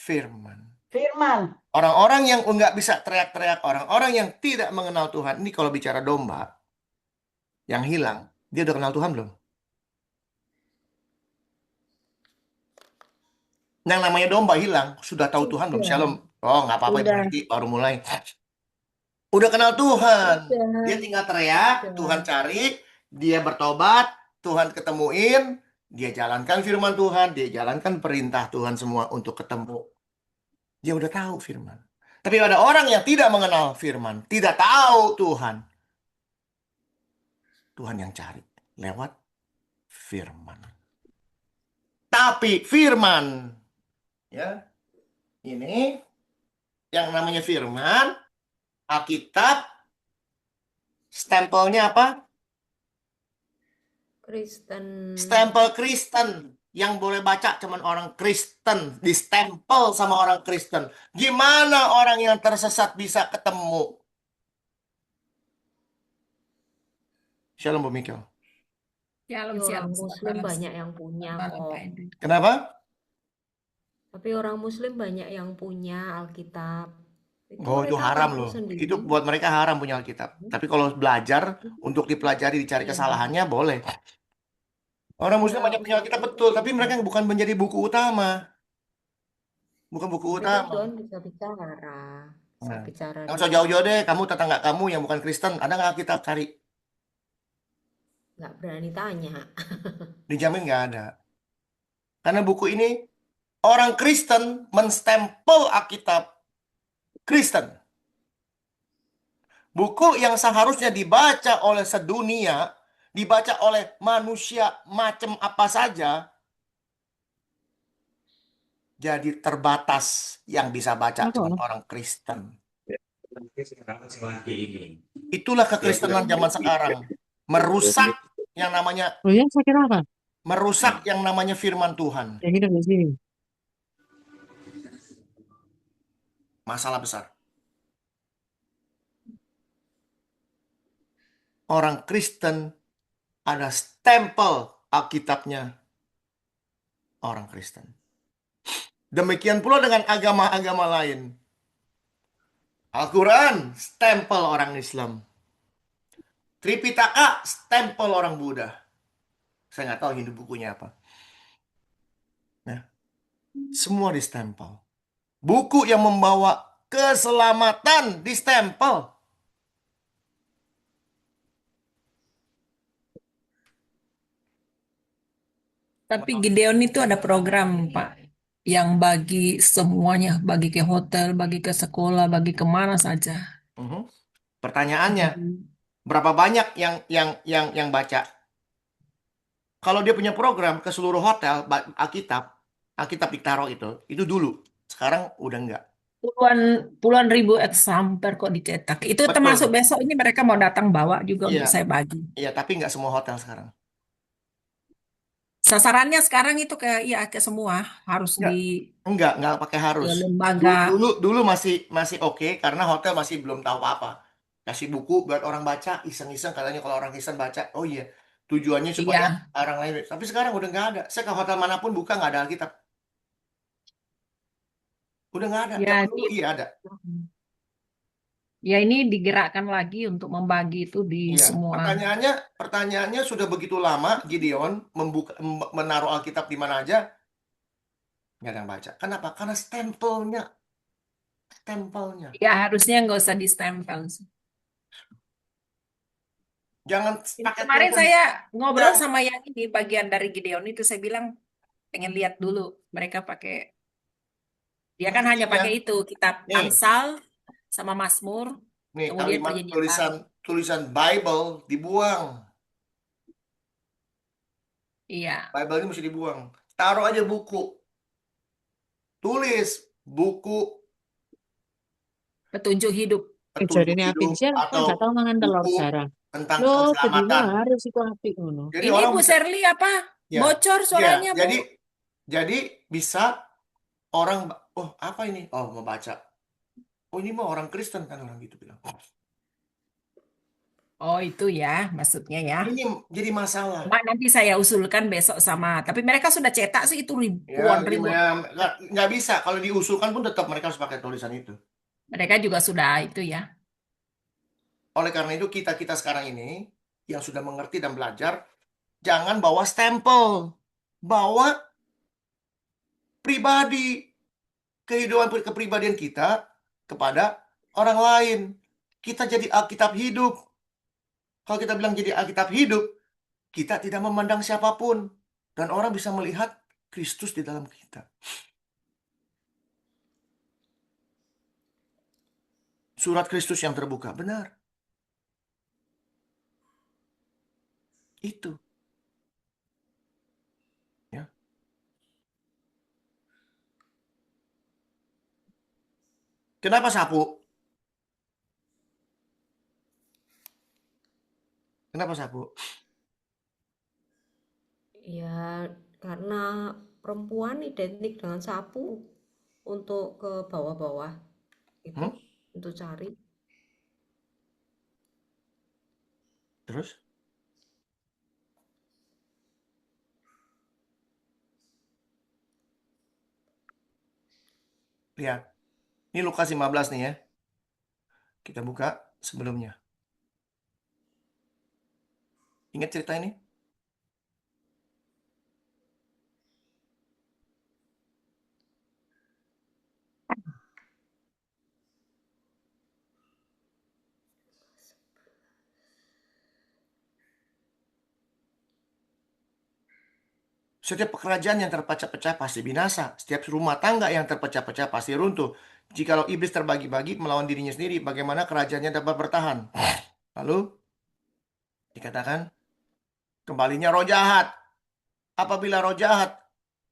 firman. Firman. Orang-orang yang nggak bisa teriak-teriak, orang-orang yang tidak mengenal Tuhan. Ini kalau bicara domba yang hilang, dia udah kenal Tuhan belum? Yang namanya domba hilang, sudah tahu Tuhan belum? Udah. Shalom. Oh, nggak apa-apa, Ibu Udah. Riti, baru mulai. Udah kenal Tuhan. Udah. Dia tinggal teriak, Udah. Tuhan cari, dia bertobat, Tuhan ketemuin, dia jalankan firman Tuhan, dia jalankan perintah Tuhan semua untuk ketemu. Dia udah tahu firman. Tapi ada orang yang tidak mengenal firman, tidak tahu Tuhan. Tuhan yang cari lewat firman. Tapi firman, ya, ini yang namanya firman, Alkitab, stempelnya apa? Kristen. Stempel Kristen. Yang boleh baca cuman orang Kristen, distempel sama orang Kristen. Gimana orang yang tersesat bisa ketemu? Shalom Bu Mikil. Shalom, Tapi orang shalom, Muslim shalom. banyak yang punya Malam, kok. Pak Edi. Kenapa? Tapi orang Muslim banyak yang punya Alkitab. Oh, itu mereka haram ngaku loh. sendiri. Itu buat mereka haram punya Alkitab. Tapi kalau belajar, untuk dipelajari, dicari Iya. kesalahannya, boleh. Orang Muslim Ya, banyak punya Alkitab, betul. Tapi mereka bukan menjadi buku utama. Bukan buku tapi kan utama. Tuhan bisa bicara. Bisa Nah, bicara nggak di usah jauh-jauh deh. Kamu tetangga kamu yang bukan Kristen, ada nggak Alkitab? Cari. nggak berani tanya. Dijamin nggak ada. Karena buku ini, orang Kristen menstempel Alkitab Kristen. Buku yang seharusnya dibaca oleh sedunia, dibaca oleh manusia macam apa saja, jadi terbatas yang bisa baca cuma orang Kristen. Itulah kekristenan zaman sekarang. Merusak yang namanya Oh ya, saya kira apa? merusak yang namanya firman Tuhan. Yang ini di sini. Masalah besar. Orang Kristen ada stempel Alkitabnya orang Kristen. Demikian pula dengan agama-agama lain. Al-Quran, stempel orang Islam. Tripitaka, stempel orang Buddha. Saya nggak tahu Hindu bukunya apa. Nah, semua distempel. Buku yang membawa keselamatan distempel. Tapi Gideon itu ada program, Pak, yang bagi semuanya, bagi ke hotel, bagi ke sekolah, bagi kemana saja. Pertanyaannya, Jadi, berapa banyak yang baca? Kalau dia punya program ke seluruh hotel Alkitab ditaruh itu dulu. Sekarang udah enggak. puluhan ribu example kok dicetak. Itu Betul. termasuk besok ini mereka mau datang bawa juga Iya. untuk saya bagi. Iya, tapi nggak semua hotel sekarang. Sasarannya sekarang itu ke semua harus Enggak pakai harus. ke lembaga. Dulu masih oke karena hotel masih belum tahu apa-apa. Kasih buku buat orang baca, iseng-iseng katanya kalau orang Kristen baca, oh iya, tujuannya supaya Iya. orang lain. Tapi sekarang udah nggak ada. Saya ke hotel manapun buka nggak ada Alkitab. Udah nggak ada. Ya, Zaman dulu iya ada. ya ini digerakkan lagi untuk membagi itu di Iya. semua. Pertanyaannya sudah begitu lama Gideon menaruh Alkitab di mana aja nggak ada yang baca. Kenapa? Karena stempelnya. Ya harusnya nggak usah distempel. Jangan pakai Kemarin telepon. saya ngobrol sama yang ini bagian dari Gideon itu, saya bilang pengen lihat dulu mereka pakai. Dia kan hanya pakai itu kitab Nih. Amsal sama Mazmur, Nih, kemudian kalimat Perjanjian Baru. tulisan Bible dibuang. Iya, Bible ini mesti dibuang. Taruh aja buku. Tulis buku petunjuk hidup. petunjuk Jarine hidup Apinsel kan gak atau tahu mangan telur buku Sarah. tentang Loh, bedino keselamatan. harus iku apik ngono. Jadi Ini orang Bu bisa, Sherly apa? ya, Bocor ya. suaranya, Bu. Jadi bisa orang, oh apa ini? Oh mau baca. Oh ini mah orang Kristen kan orang gitu bilang. Oh, itu ya maksudnya ya. Ini jadi masalah. Mak, nanti saya usulkan besok sama. Tapi mereka sudah cetak sih itu Ya, ribuan. nggak bisa. Kalau diusulkan pun tetap mereka harus pakai tulisan itu. Mereka juga sudah itu ya. Oleh karena itu kita sekarang ini yang sudah mengerti dan belajar, jangan bawa stempel, bawa pribadi, kehidupan kepribadian kita kepada orang lain. Kita jadi Alkitab hidup. Kalau kita bilang jadi Alkitab hidup, kita tidak memandang siapapun. Dan orang bisa melihat Kristus di dalam kita. Surat Kristus yang terbuka, benar. Itu. Ya. Kenapa sapu? Kenapa sapu? Ya, karena perempuan identik dengan sapu untuk ke bawah-bawah itu, Hmm? untuk cari. Terus? Lihat. Ini Lukas 15 nih ya. Kita buka sebelumnya. Ingat cerita ini? Setiap pekerjaan yang terpecah-pecah pasti binasa. Setiap rumah tangga yang terpecah-pecah pasti runtuh. Jikalau iblis terbagi-bagi melawan dirinya sendiri, bagaimana kerajaannya dapat bertahan? Lalu dikatakan, kembalinya roh jahat. Apabila roh jahat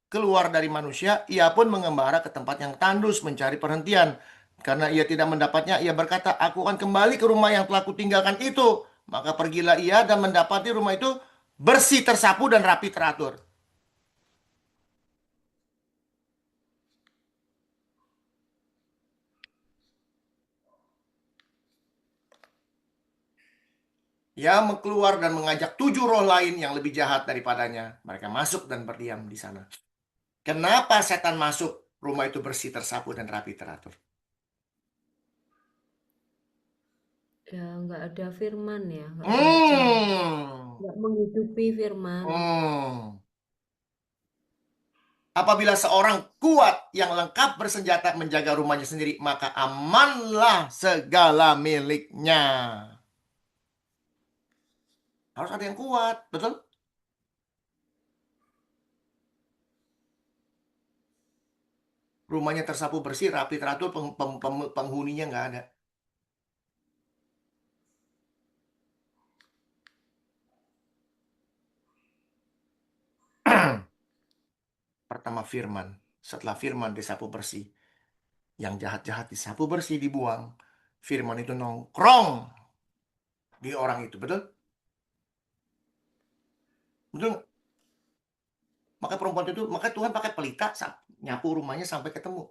keluar dari manusia, ia pun mengembara ke tempat yang tandus mencari perhentian. Karena ia tidak mendapatnya, ia berkata, aku akan kembali ke rumah yang telah kutinggalkan itu. Maka pergilah ia dan mendapati rumah itu bersih, tersapu, dan rapi teratur. Ia keluar dan mengajak 7 roh lain yang lebih jahat daripadanya. Mereka masuk dan berdiam di sana. Kenapa setan masuk? Rumah itu bersih, tersapu, dan rapi teratur. Ya, nggak ada firman ya, nggak baca, Hmm. nggak menghidupi firman. Apabila seorang kuat yang lengkap bersenjata menjaga rumahnya sendiri, maka amanlah segala miliknya. Harus ada yang kuat, betul? Rumahnya tersapu bersih, rapi teratur, penghuninya nggak ada. Pertama firman, setelah firman disapu bersih, yang jahat-jahat disapu bersih, dibuang. Firman itu nongkrong di orang itu, betul? Betul? Maka perempuan itu, maka Tuhan pakai pelita nyapu rumahnya sampai ketemu.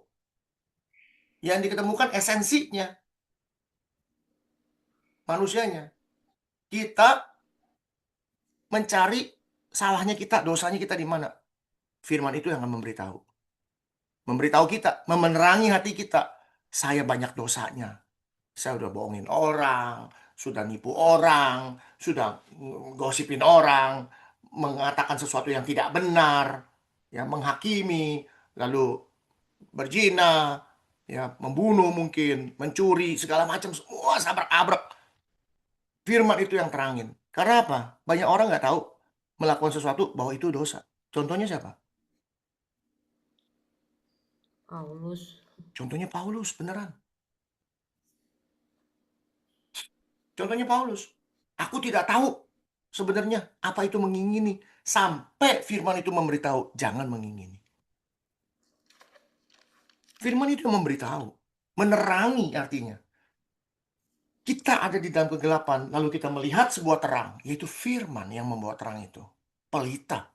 Yang diketemukan esensinya, manusianya. Kita mencari salahnya kita, dosanya kita di mana. Firman itu yang akan memberitahu. Memberitahu kita, memenerangi hati kita. Saya banyak dosanya. Saya udah bohongin orang, sudah nipu orang, sudah gosipin orang, mengatakan sesuatu yang tidak benar, ya, menghakimi, lalu berzina, ya, membunuh mungkin, mencuri, segala macam, semua sabrak-abrek. Firman itu yang terangin. Karena apa? Banyak orang nggak tahu melakukan sesuatu bahwa itu dosa. Contohnya siapa? Paulus. Contohnya Paulus, beneran. Contohnya Paulus. Aku tidak tahu Sebenarnya apa itu mengingini? Sampai firman itu memberitahu, jangan mengingini. Firman itu memberitahu, menerangi artinya. Kita ada di dalam kegelapan, lalu kita melihat sebuah terang, yaitu firman yang membawa terang itu. Pelita.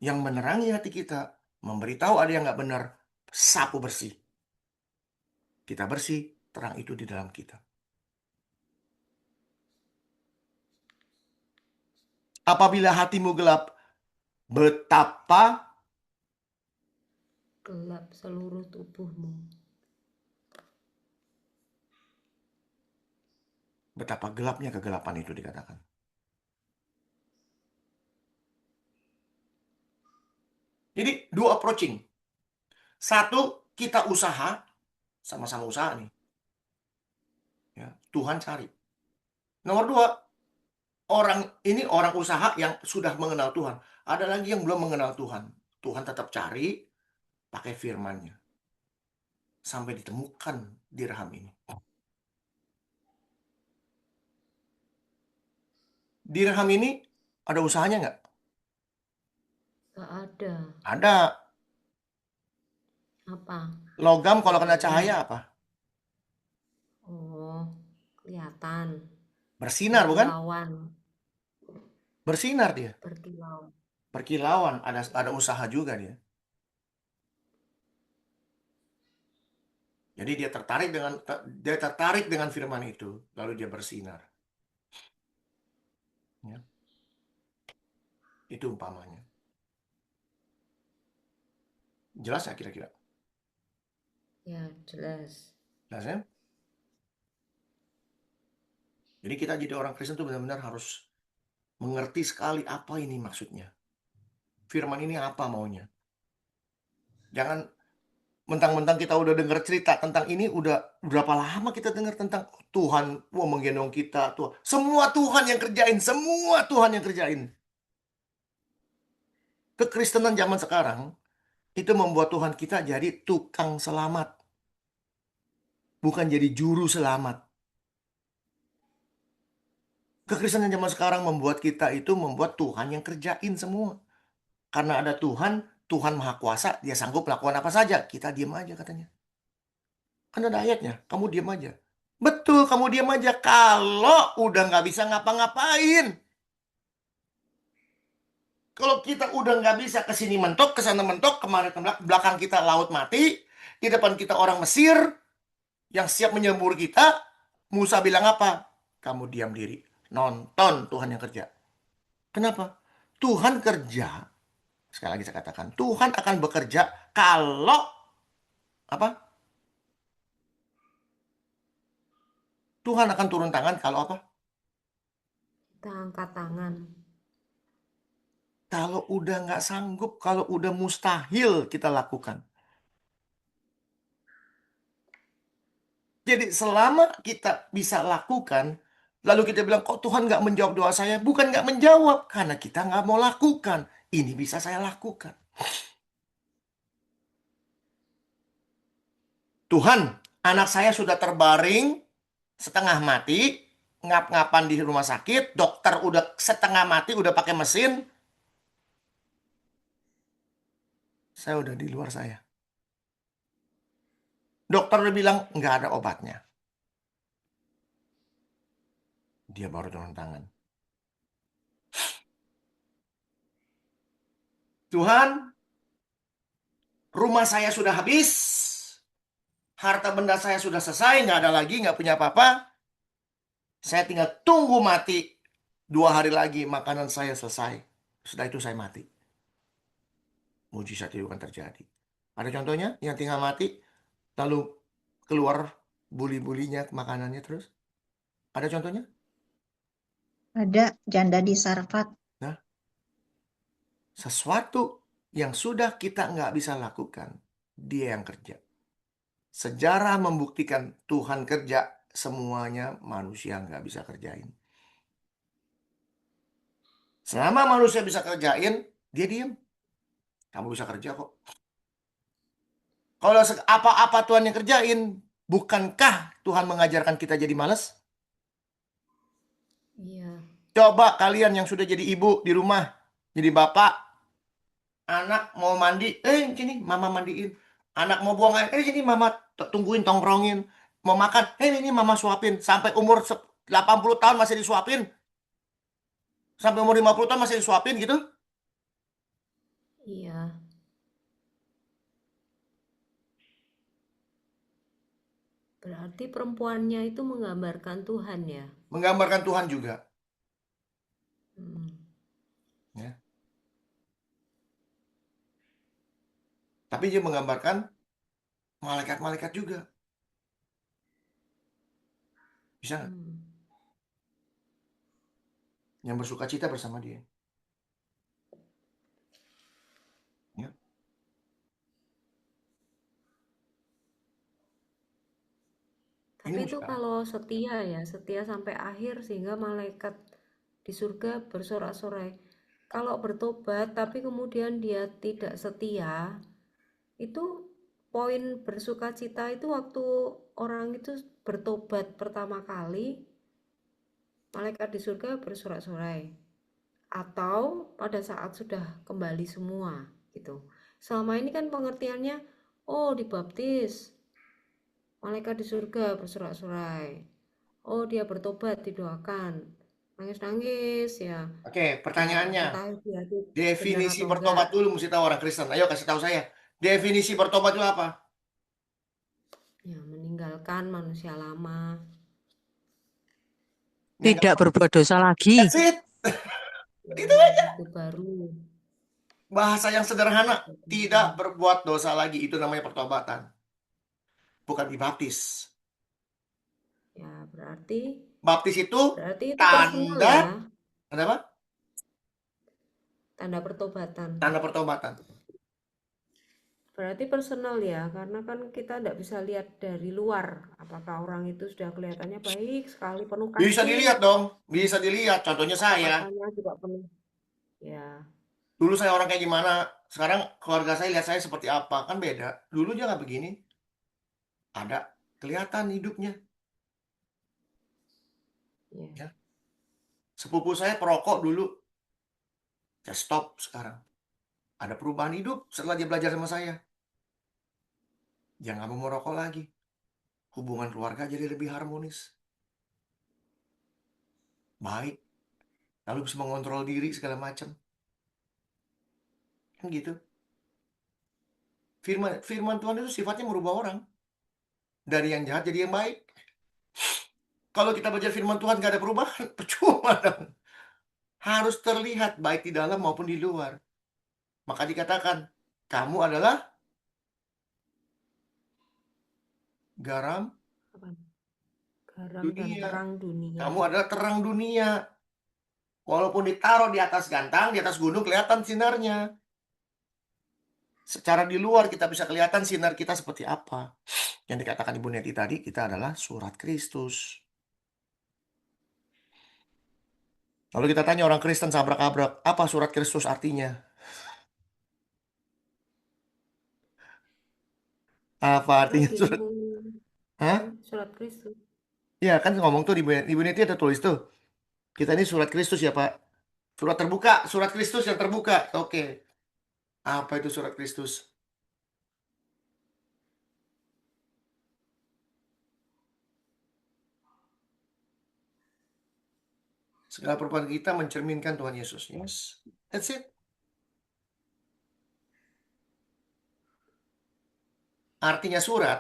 Yang menerangi hati kita, memberitahu ada yang nggak benar, sapu bersih. Kita bersih, terang itu di dalam kita. Apabila hatimu gelap, betapa Gelap seluruh tubuhmu. betapa gelapnya kegelapan itu dikatakan. Jadi dua approaching. Satu, kita usaha, sama-sama usaha nih. Ya, Tuhan cari. Nomor dua, orang usaha yang sudah mengenal Tuhan. Ada lagi yang belum mengenal Tuhan. Tuhan tetap cari pakai firman-Nya. Sampai ditemukan dirham ini. Dirham ini ada usahanya nggak? Gak ada. Ada. Apa? Logam kalau kena cahaya apa? Oh, kelihatan. Bersinar bukan? Berkilauan. Bersinar dia. Berkilau. Berkilauan, ada usaha juga dia. Jadi dia tertarik dengan firman itu, lalu dia bersinar. Ya. Itu umpamanya. Jelas ya kira-kira? Ya, jelas. Jelas ya? Jadi kita jadi orang Kristen itu benar-benar harus mengerti sekali apa ini maksudnya. Firman ini apa maunya. Jangan mentang-mentang kita udah dengar cerita tentang ini, udah berapa lama kita dengar tentang Tuhan menggendong kita. Tuhan. Semua Tuhan yang kerjain. Semua Tuhan yang kerjain. Kekristenan zaman sekarang itu membuat Tuhan kita jadi tukang selamat. Bukan jadi juru selamat. Kekristenan zaman sekarang membuat kita itu membuat Tuhan yang kerjain semua. Karena ada Tuhan, Tuhan Maha Kuasa, dia sanggup melakukan apa saja. Kita diam aja katanya. Kan ada ayatnya, kamu diam aja. Betul, kamu diam aja. Kalau udah nggak bisa ngapa-ngapain. Kalau kita udah nggak bisa kesini mentok, kesana mentok, kemarin ke belakang kita laut mati, di depan kita orang Mesir yang siap menyembur kita, Musa bilang apa? Kamu diam diri. Nonton Tuhan yang kerja. Kenapa? Tuhan kerja. Sekali lagi saya katakan, Tuhan akan bekerja kalau apa? Tuhan akan turun tangan kalau apa? Kita angkat tangan. Kalau udah nggak sanggup, kalau udah mustahil kita lakukan. Jadi selama kita bisa lakukan, lalu kita bilang, kok Tuhan nggak menjawab doa saya? Bukan nggak menjawab, karena kita nggak mau lakukan. Ini bisa saya lakukan. Tuhan, anak saya sudah terbaring, setengah mati, ngap-ngapan di rumah sakit, dokter udah setengah mati, udah pakai mesin. Saya udah di luar saya. Dokter udah bilang, nggak ada obatnya. Dia baru turun tangan. Tuhan, rumah saya sudah habis. Harta benda saya sudah selesai, nggak ada lagi, nggak punya apa-apa. Saya tinggal tunggu mati. 2 hari lagi makanan saya selesai. Setelah itu saya mati. Mujizat itu akan terjadi. Ada contohnya yang tinggal mati, lalu keluar buli-bulinya makanannya terus? Ada contohnya? Ada janda di Sarfat. Nah, sesuatu yang sudah kita nggak bisa lakukan, dia yang kerja. Sejarah membuktikan Tuhan kerja, semuanya manusia nggak bisa kerjain. Selama manusia bisa kerjain, dia diam. Kamu bisa kerja kok. Kalau apa-apa Tuhan yang kerjain, bukankah Tuhan mengajarkan kita jadi malas? Iya. Coba kalian yang sudah jadi ibu di rumah, jadi bapak, anak mau mandi, sini mama mandiin. Anak mau buang air, sini mama tungguin, tongkrongin. Mau makan, ini mama suapin. Sampai umur 80 tahun masih disuapin. Sampai umur 50 tahun masih disuapin gitu. Iya. Berarti perempuannya itu menggambarkan Tuhan ya. Menggambarkan Tuhan juga. Hmm. Ya. Tapi dia menggambarkan malaikat-malaikat juga. Bisa nggak? Hmm. Yang bersuka cita bersama dia. Ya. Tapi Ini itu mustahil. kalau setia ya, setia sampai akhir sehingga malaikat di surga bersorak-sorai. Kalau bertobat tapi kemudian dia tidak setia, itu poin bersukacita itu waktu orang itu bertobat pertama kali, malaikat di surga bersorak-sorai. Atau pada saat sudah kembali semua gitu. Selama ini kan pengertiannya, oh dibaptis, malaikat di surga bersorak-sorai. Oh dia bertobat, didoakan, nangis-nangis ya. Oke, Ya pertanyaannya. entah dia itu benar Definisi atau bertobat enggak. dulu mesti tahu orang Kristen. Ayo kasih tahu saya. Definisi bertobat itu apa? Ya meninggalkan manusia lama. Tidak berbuat dosa lagi. That's it. Itu aja. Hidup baru. Bahasa yang sederhana. Tidak berbuat dosa lagi. Itu namanya pertobatan. Bukan dibaptis. Ya berarti Baptis itu personal tanda. ya, Tanda apa? tanda pertobatan. Tanda pertobatan. Berarti personal ya, karena kan kita tidak bisa lihat dari luar apakah orang itu sudah kelihatannya baik sekali, penuh Bisa kasih, dilihat dong. Bisa dilihat. Contohnya saya. katanya juga penuh. Ya, Dulu saya orang kayak gimana. Sekarang keluarga saya lihat saya seperti apa. Kan beda. Dulu dia nggak begini. Ada kelihatan hidupnya. ya. Ya. Sepupu saya perokok dulu. Saya stop sekarang. Ada perubahan hidup setelah dia belajar sama saya. Dia nggak mau merokok lagi. Hubungan keluarga jadi lebih harmonis. Baik. Lalu bisa mengontrol diri segala macam. Kan gitu. Firman Tuhan itu sifatnya merubah orang. Dari yang jahat jadi yang baik. Kalau kita baca firman Tuhan nggak ada perubahan, percuma dong. Harus terlihat baik di dalam maupun di luar. Maka dikatakan, kamu adalah garam Apa? Garam dan dunia. terang dunia. Kamu adalah terang dunia. Walaupun ditaruh di atas gantang, di atas gunung kelihatan sinarnya. Secara di luar kita bisa kelihatan sinar kita seperti apa. Yang dikatakan Ibu Neti tadi, kita adalah surat Kristus. Lalu kita tanya orang Kristen sabrak-abrak, apa surat Kristus artinya? Apa artinya Lagi surat? ngomong Hah? surat Kristus. Ya kan ngomong tuh di Ibu Neti ada tulis tuh. Kita ini surat Kristus ya Pak. Surat terbuka, surat Kristus yang terbuka. Oke. Apa itu surat Kristus? Segala perbuatan kita mencerminkan Tuhan Yesus. Yes. That's it. Artinya surat.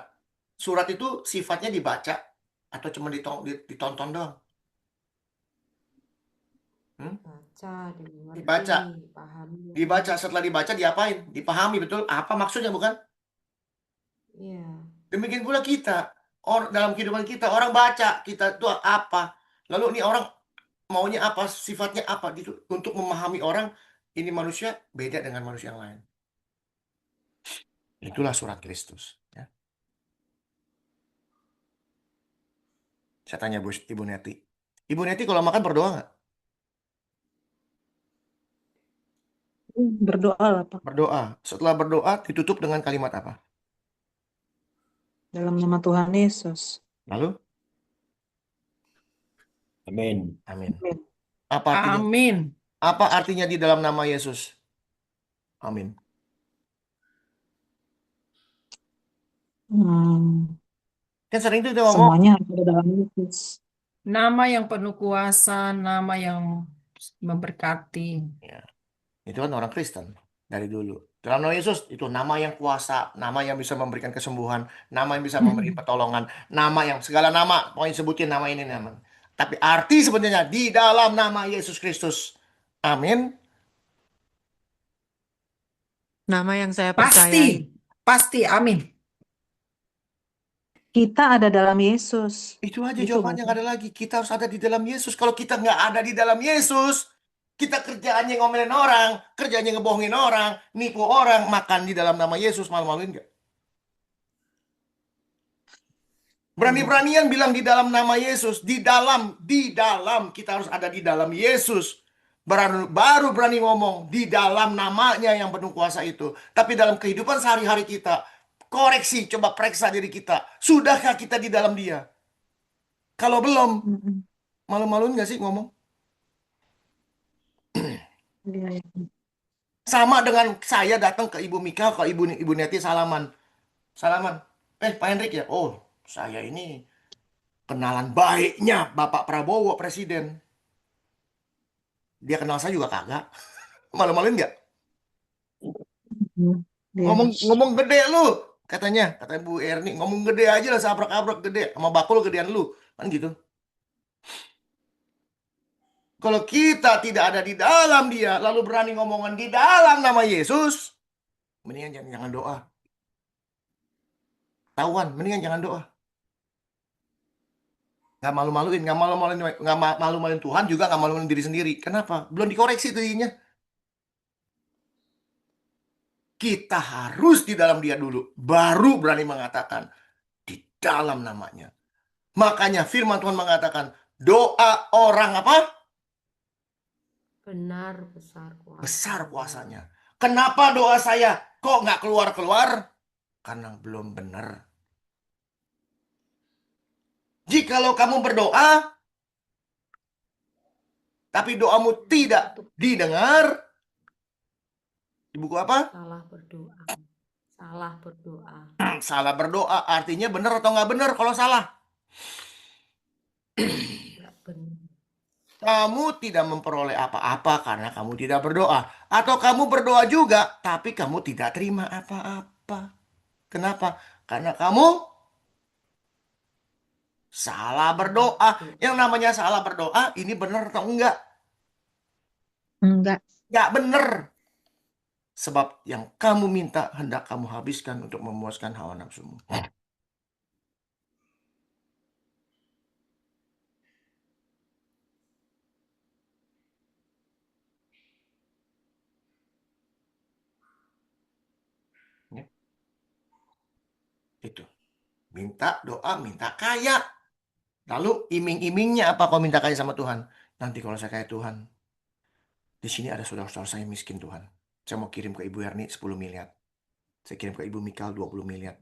Surat itu sifatnya dibaca atau cuma ditonton doang. Baca, dimengerti, Dibaca. pahami. Dibaca, setelah dibaca diapain? Dipahami betul apa maksudnya, bukan? Iya. Demikian pula kita. Dalam kehidupan kita, orang baca kita itu apa. Lalu ini orang maunya apa, sifatnya apa gitu. Untuk memahami orang, ini manusia beda dengan manusia yang lain. Itulah surat Kristus. Ya. Saya tanya Ibu Neti. Ibu Neti kalau makan berdoa nggak? Berdoa lah, Pak. Berdoa. Setelah berdoa ditutup dengan kalimat apa? Dalam nama Tuhan Yesus. Lalu? Amin. Amin. Amin. Apa artinya? Amin. Apa artinya di dalam nama Yesus? Amin. Kan sering tuh kita ngomong, Semuanya harus ada dalam Yesus. Nama yang penuh kuasa, nama yang memberkati. ya, itu kan orang Kristen dari dulu. Dalam nama Yesus itu nama yang kuasa, nama yang bisa memberikan kesembuhan, nama yang bisa memberi pertolongan, nama yang segala nama, pokoknya sebutin nama ini nama. Tapi arti sebenarnya di dalam nama Yesus Kristus. Amin. Nama yang saya Pasti, percayai. pasti, amin. Kita ada dalam Yesus. Itu aja Itu jawabannya, nggak ada lagi. Kita harus ada di dalam Yesus. Kalau kita nggak ada di dalam Yesus, kita kerjaannya ngomelin orang, kerjaannya ngebohongin orang, nipu orang, makan di dalam nama Yesus, malu-maluin nggak? Berani-beranian bilang di dalam nama Yesus, di dalam, kita harus ada di dalam Yesus. Baru berani ngomong di dalam namanya yang penuh kuasa itu. Tapi dalam kehidupan sehari-hari kita, koreksi, coba periksa diri kita. Sudahkah kita di dalam Dia? Kalau belum, malu-maluin nggak sih ngomong? Sama dengan saya datang ke Ibu Mika, ke Ibu Neti salaman. Salaman. Pak Hendrik ya? Oh, saya ini kenalan baiknya Bapak Prabowo Presiden. Dia kenal saya juga kagak. Malu-maluin nggak? Ngomong gede lu. Katanya Bu Erni, ngomong gede aja lah, sabrak-abrak gede. Sama bakul gedean lu. Kan gitu. Kalau kita tidak ada di dalam Dia, lalu berani ngomongan di dalam nama Yesus, mendingan jangan doa. Tahuan, mendingan jangan doa. Nggak malu-maluin Tuhan, juga nggak malu-maluin diri sendiri. Kenapa? Belum dikoreksi tuh dirinya. Kita harus di dalam Dia dulu, baru berani mengatakan di dalam namanya. Makanya firman Tuhan mengatakan, doa orang apa? Benar, besar kuasa. Besar kuasanya. Kenapa doa saya kok nggak keluar-keluar? Karena belum benar. Jikalau kamu berdoa, tapi doamu tidak didengar, di buku apa? Salah berdoa. Salah berdoa. Salah berdoa artinya benar atau nggak benar kalau salah? Nggak benar. Kamu tidak memperoleh apa-apa karena kamu tidak berdoa. Atau kamu berdoa juga, tapi kamu tidak terima apa-apa. Kenapa? Karena kamu salah berdoa. Yang namanya salah berdoa, ini benar atau enggak? Enggak. Enggak benar. Sebab yang kamu minta hendak kamu habiskan untuk memuaskan hawa nafsumu. Ya. Itu. Minta doa, minta kaya. Lalu iming-imingnya apa kalau minta kaya sama Tuhan? Nanti kalau saya kaya Tuhan, di sini ada saudara-saudara saya miskin Tuhan. Saya mau kirim ke Ibu Erni 10 miliar. Saya kirim ke Ibu Mikal 20 miliar.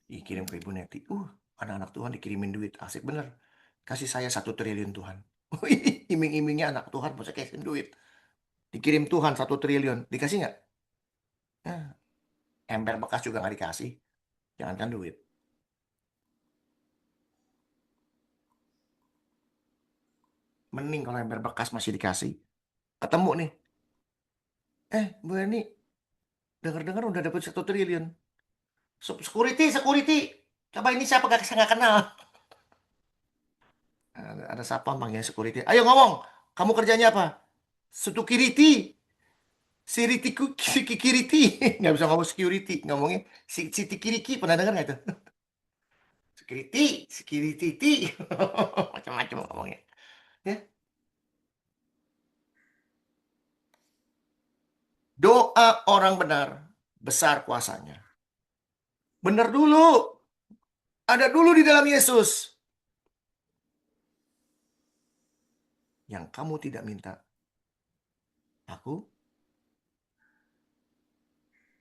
Dikirim ke Ibu Neti. Anak-anak Tuhan dikirimin duit. Asik bener. Kasih saya 1 triliun Tuhan. Iming-imingnya anak Tuhan mau saya kasih duit. Dikirim Tuhan 1 triliun. Dikasih nggak? Nah, ember bekas juga nggak dikasih. Jangankan duit. Mending kalau ember bekas masih dikasih. Ketemu nih. Bu Erni, dengar-dengar udah dapat 1 triliun. Security. Coba ini siapa gak saya nggak kenal. Ada siapa panggil security. Ayo ngomong. Kamu kerjanya apa? Security. Security. Nggak bisa ngomong security. Ngomongnya security. Pernah dengar nggak itu? Security. Macam-macam ngomongnya. Ya. Doa orang benar. Besar kuasanya. Benar dulu. Ada dulu di dalam Yesus. Yang kamu tidak minta, aku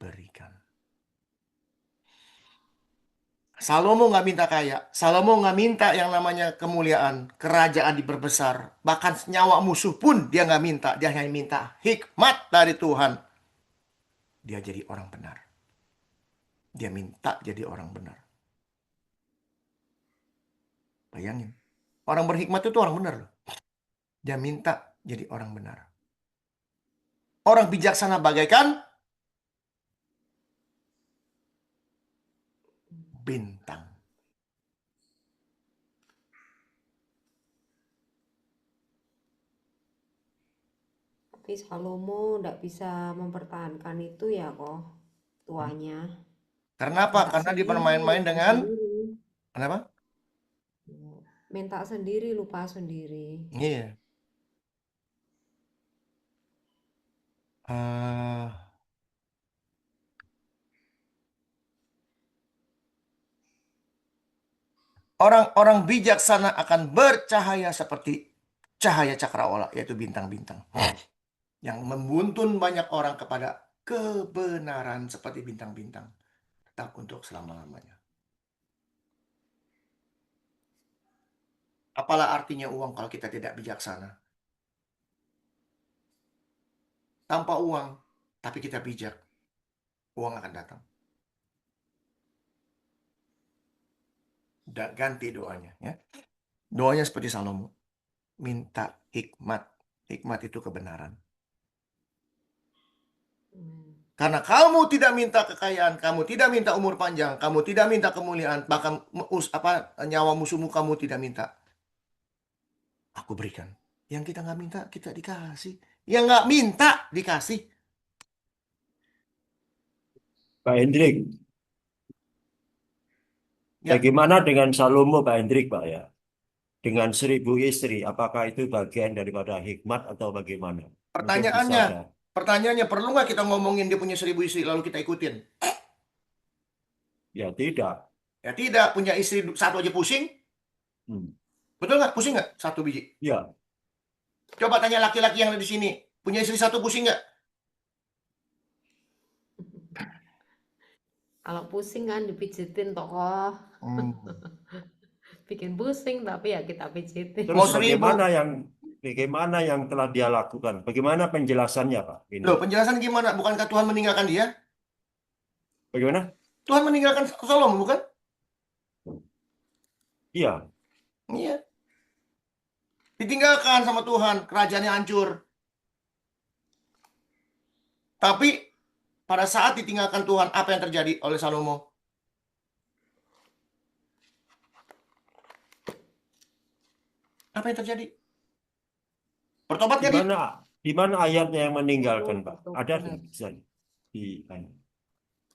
berikan. Salomo nggak minta kaya. Salomo nggak minta yang namanya kemuliaan, kerajaan diperbesar. Bahkan nyawa musuh pun dia nggak minta. Dia hanya minta hikmat dari Tuhan. Dia jadi orang benar. Dia minta jadi orang benar. Bayangin. Orang berhikmat itu orang benar loh. Dia minta jadi orang benar. Orang bijaksana bagaikan bintang. Tapi Salomo nggak bisa mempertahankan itu ya kok tuanya. Karena apa? Minta Karena dia sendiri, bermain-main lupa dengan sendiri. kenapa? Minta sendiri, lupa sendiri. Iya. Eh, Orang-orang bijaksana akan bercahaya seperti cahaya cakrawala, yaitu bintang-bintang. Yang membuntun banyak orang kepada kebenaran seperti bintang-bintang. Tetap untuk selama-lamanya. Apalah artinya uang kalau kita tidak bijaksana? Tanpa uang, tapi kita bijak, uang akan datang. Dan ganti doanya. Ya. Doanya seperti Salomo. Minta hikmat. Hikmat itu kebenaran. Karena kamu tidak minta kekayaan, kamu tidak minta umur panjang, kamu tidak minta kemuliaan, bahkan nyawa musuhmu kamu tidak minta. Aku berikan. Yang kita nggak minta, kita dikasih. Yang nggak minta, dikasih. Pak Hendrik, Ya. bagaimana dengan Salomo, Pak Hendrik, Pak ya? Dengan 1000 istri, apakah itu bagian daripada hikmat atau bagaimana? Mungkin bisa ada. Pertanyaannya, perlu nggak kita ngomongin dia punya 1000 istri lalu kita ikutin? Ya tidak. Ya tidak, punya istri satu aja pusing. Betul nggak? Pusing nggak? Satu biji. Ya. Coba tanya laki-laki yang ada di sini. Punya istri satu pusing nggak? Kalau pusing kan dipijitin tokoh. Bikin pusing tapi ya kita pijitin. Terus bagaimana yang telah dia lakukan? Bagaimana penjelasannya, Pak? Ini. Loh, penjelasan gimana? Bukankah Tuhan meninggalkan dia? Bagaimana? Tuhan meninggalkan Salomo, bukan? Iya. Iya. Ditinggalkan sama Tuhan, kerajaannya hancur. Tapi pada saat ditinggalkan Tuhan, apa yang terjadi oleh Salomo? Apa yang terjadi? Bertobat nggak dia? Di mana ayatnya yang meninggalkan, Pak? Ada di ayat.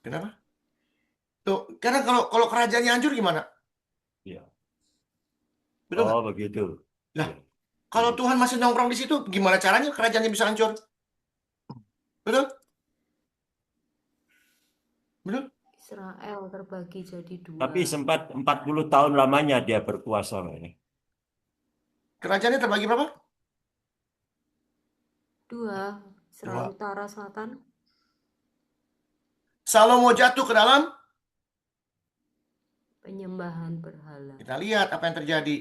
Kenapa? Tuh, karena kalau kerajaannya hancur gimana? Iya. Betul nggak? Oh, begitu. Lah, kalau Tuhan masih nongkrong di situ, gimana caranya kerajaannya bisa hancur? Betul? Betul? Israel terbagi jadi 2. Tapi sempat 40 tahun lamanya dia berkuasa, Pak. Kerajaannya terbagi berapa? 2. Israel Utara Selatan. Salomo jatuh ke dalam penyembahan berhala. Kita lihat apa yang terjadi.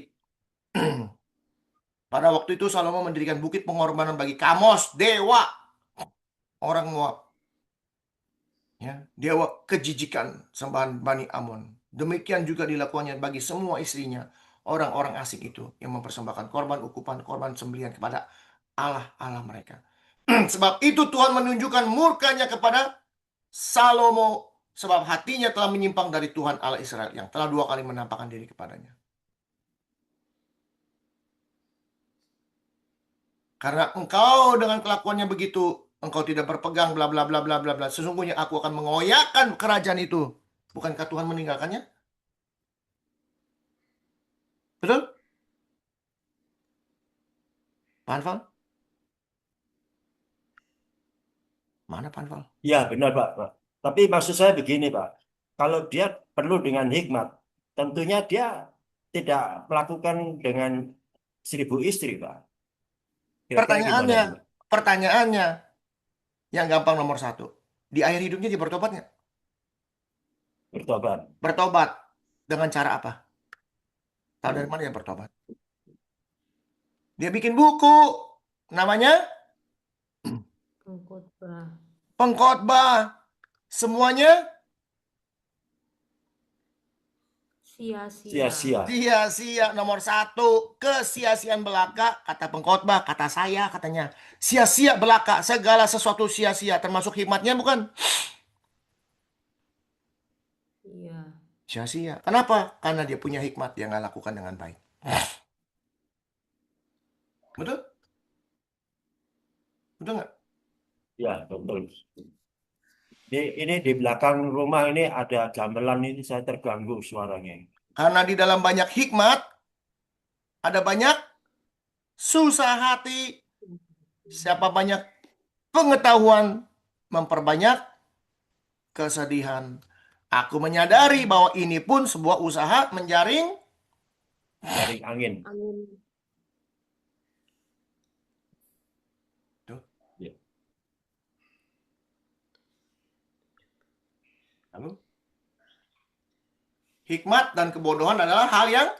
Pada waktu itu Salomo mendirikan bukit pengorbanan bagi Kamos, dewa orang Moab. Ya, dewa kejijikan sembahan Bani Amon. Demikian juga dilakukannya bagi semua istrinya, orang-orang asing itu yang mempersembahkan korban ukupan, korban sembelihan kepada Allah-Allah mereka. Sebab itu Tuhan menunjukkan murkanya kepada Salomo, sebab hatinya telah menyimpang dari Tuhan Allah Israel yang telah 2 kali menampakkan diri kepadanya. Karena engkau dengan kelakuannya begitu, engkau tidak berpegang bla bla bla bla bla bla. Sesungguhnya aku akan mengoyakkan kerajaan itu. Bukankah Tuhan meninggalkannya? Betul? Pak Anfal? Mana Pak Anfal? Ya, benar, Pak. Tapi maksud saya begini, Pak. Kalau dia perlu dengan hikmat, tentunya dia tidak melakukan dengan 1000 istri, Pak. Pertanyaannya, yang gampang nomor 1. Di akhir hidupnya dia bertobat nggak? Bertobat. Bertobat. Dengan cara apa? Tahu dari mana dia bertobat? Dia bikin buku. Namanya Pengkhotbah. Pengkhotbah. Semuanya Sia-sia. Sia-sia. sia-sia. Nomor satu, kesia-siaan belaka. Kata pengkhotbah, kata saya katanya. Sia-sia belaka. Segala sesuatu sia-sia. Termasuk hikmatnya bukan? Iya. Sia-sia. Kenapa? Karena dia punya hikmat yang nggak lakukan dengan baik. Betul? Betul nggak? Ya, betul. Ini di belakang rumah ini ada gamelan ini saya terganggu suaranya. Karena di dalam banyak hikmat, ada banyak susah hati. Siapa banyak pengetahuan, memperbanyak kesedihan. Aku menyadari bahwa ini pun sebuah usaha menjaring. Jaring angin. Angin. Tuh. Ya. Lalu, hikmat dan kebodohan adalah hal yang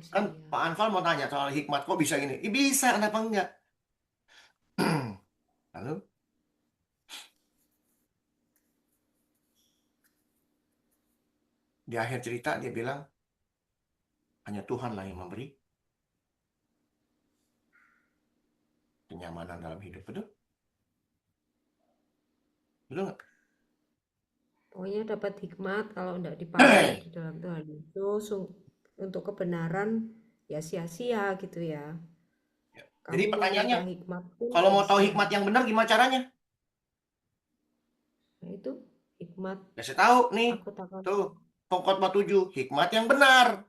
kan Sia-sia. Pak Anfal mau tanya soal hikmat kok bisa gini? Bisa, kenapa enggak? Lalu di akhir cerita dia bilang hanya Tuhanlah yang memberi kenyamanan dalam hidup. Betul? Betul nggak? Pokoknya dapat hikmat kalau tidak dipakai di dalam Tuhan itu untuk kebenaran ya sia-sia gitu ya. Jadi Kamu pertanyaannya, meminta hikmat pun kalau mau tahu sia-sia. hikmat yang benar gimana caranya? Nah, itu hikmat Kasih tahu nih. aku takkan. Tuh, Pengkhotbah 7, hikmat yang benar.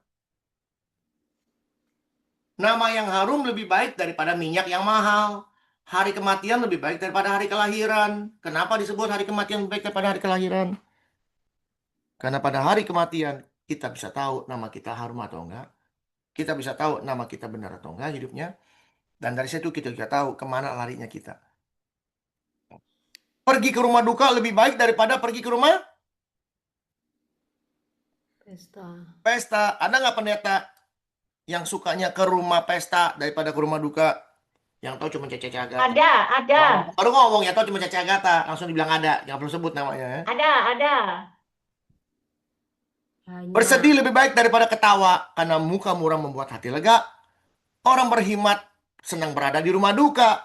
Nama yang harum lebih baik daripada minyak yang mahal. Hari kematian lebih baik daripada hari kelahiran. Kenapa disebut hari kematian lebih baik daripada hari kelahiran? Karena pada hari kematian kita bisa tahu nama kita harum atau enggak. Kita bisa tahu nama kita benar atau enggak hidupnya. Dan dari situ kita juga tahu kemana larinya kita. Pergi ke rumah duka lebih baik daripada pergi ke rumah Pesta. pesta. Ada nggak pendeta yang sukanya ke rumah pesta daripada ke rumah duka? Yang tahu cuma Cece Agatha. Ada. Baru ngomong ya, tahu cuma Cece Agatha. Langsung dibilang ada. Jangan perlu sebut namanya. Ya. Ada. Bersedih Hanya lebih baik daripada ketawa. Karena muka murah membuat hati lega. Orang berhikmat senang berada di rumah duka.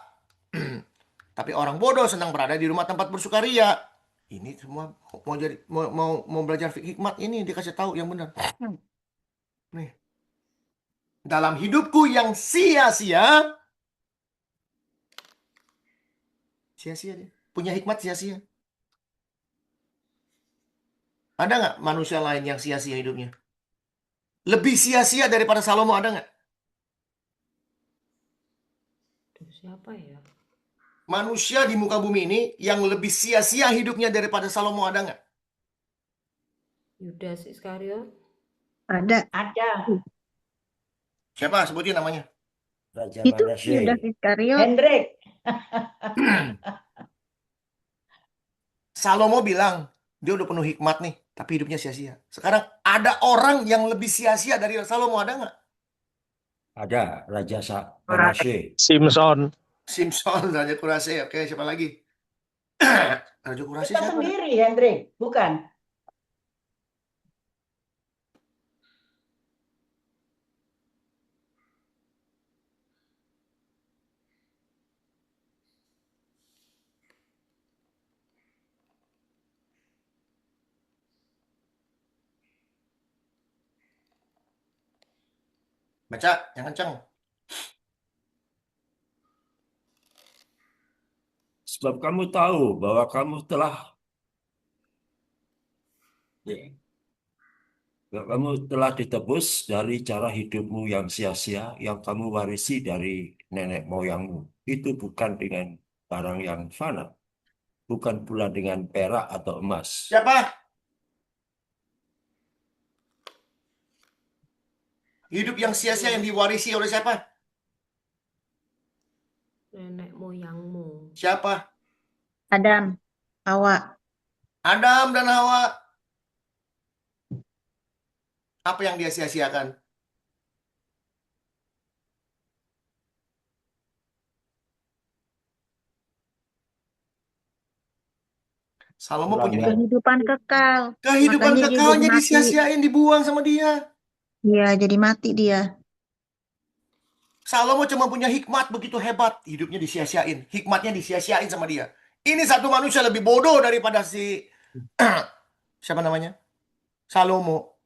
Tapi orang bodoh senang berada di rumah tempat bersukaria. Ini semua mau jadi mau belajar hikmat ini dikasih tahu yang benar. Nih. Dalam hidupku yang sia-sia. Sia-sia dia. Punya hikmat sia-sia. Ada nggak manusia lain yang sia-sia hidupnya? Lebih sia-sia daripada Salomo ada nggak? Duh, siapa ya? Manusia di muka bumi ini yang lebih sia-sia hidupnya daripada Salomo ada nggak? Yudas Iskariot. Ada. Siapa? Sebutin namanya. Raja Itu Manasye. Yudas Iskariot. Hendrik. Salomo bilang, dia udah penuh hikmat nih, tapi hidupnya sia-sia. Sekarang ada orang yang lebih sia-sia dari Salomo, ada nggak? Ada Raja Manasye. Simpson. Simpson, Raja Kurase. Oke, siapa lagi? Raja Kurase Kita siapa? sendiri, Hendrik. Bukan. Baca, yang kenceng. Sebab kamu tahu bahwa kamu telah ditebus dari cara hidupmu yang sia-sia yang kamu warisi dari nenek moyangmu. Itu bukan dengan barang yang fana, bukan pula dengan perak atau emas. Siapa? Hidup yang sia-sia yang diwarisi oleh siapa? Nenek moyangmu. Siapa? Adam, Hawa. Adam dan Hawa. Apa yang dia sia-siakan? Salomo punya Melanggar. Kehidupan kekal. kehidupan Makanya dia jadi kekalnya mati. disia-siain, dibuang sama dia. Iya, jadi mati dia. Salomo cuma punya hikmat begitu hebat, hidupnya disia-siain, hikmatnya disia-siain sama dia. Ini satu manusia lebih bodoh daripada si siapa namanya? Salomo.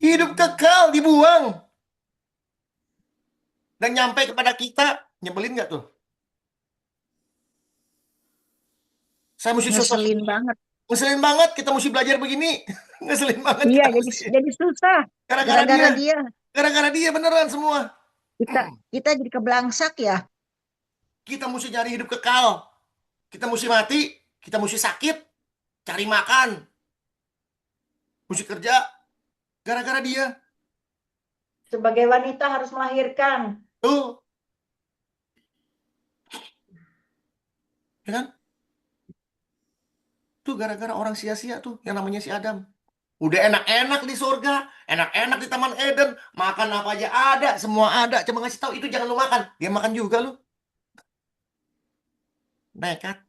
Hidup kekal dibuang dan nyampe kepada kita, nyebelin nggak tuh? Saya mesti sosok Ngeselin banget. ngeselin banget, kita mesti belajar begini. Ngeselin banget Iya, kita jadi mesti. jadi susah. Gara-gara Gara-gara dia, dia gara-gara dia beneran semua. kita kita jadi keblangsak ya. Kita mesti nyari hidup kekal. Kita mesti mati, kita mesti sakit, cari makan, mesti kerja. Gara-gara dia. Sebagai wanita harus melahirkan. Tuh, ya kan? Tuh gara-gara orang sia-sia tuh yang namanya si Adam. Udah enak-enak di surga, enak-enak di Taman Eden, makan apa aja ada, semua ada. Cuma ngasih tahu itu jangan lu makan. Dia makan juga lu. Nekat.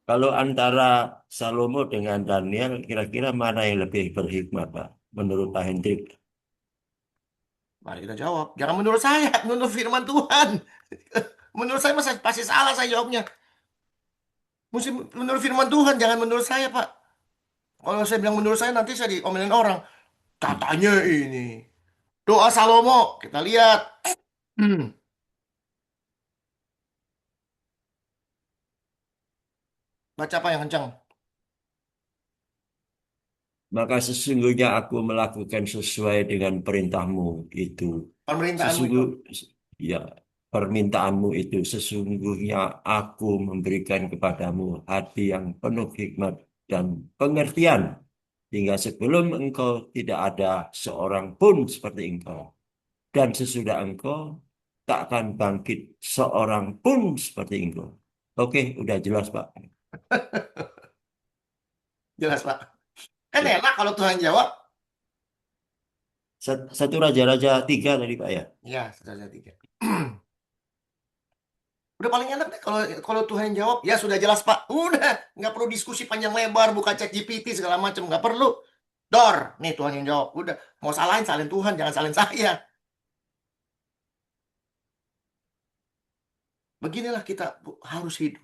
Kalau antara Salomo dengan Daniel, kira-kira mana yang lebih berhikmat, Pak? Menurut Pak Hendrik. Mari kita jawab. Jangan menurut saya, menurut firman Tuhan. Menurut saya masa pasti salah saya jawabnya. Mesti menurut firman Tuhan, jangan menurut saya, Pak. Kalau saya bilang menurut saya nanti saya diomelin orang. Katanya ini. Doa Salomo, kita lihat. Baca apa yang kencang? Maka sesungguhnya aku melakukan sesuai dengan perintahmu itu. Pemerintahanmu itu. Sesungguh, ya, permintaanmu itu sesungguhnya aku memberikan kepadamu hati yang penuh hikmat dan pengertian. Hingga sebelum engkau tidak ada seorang pun seperti engkau. Dan sesudah engkau tak akan bangkit seorang pun seperti engkau. Oke, udah jelas, Pak. Jelas, Pak. Kan Ya. enak kalau Tuhan jawab. Satu Raja-Raja 3 tadi, Pak ya. Ya, saudara tiga. Udah paling enak deh kalau kalau Tuhan yang jawab, ya sudah jelas Pak. Udah, nggak perlu diskusi panjang lebar, buka chat GPT segala macam, nggak perlu. Dor, nih Tuhan yang jawab. Udah, mau salahin Tuhan, jangan salahin saya. Beginilah kita harus hidup.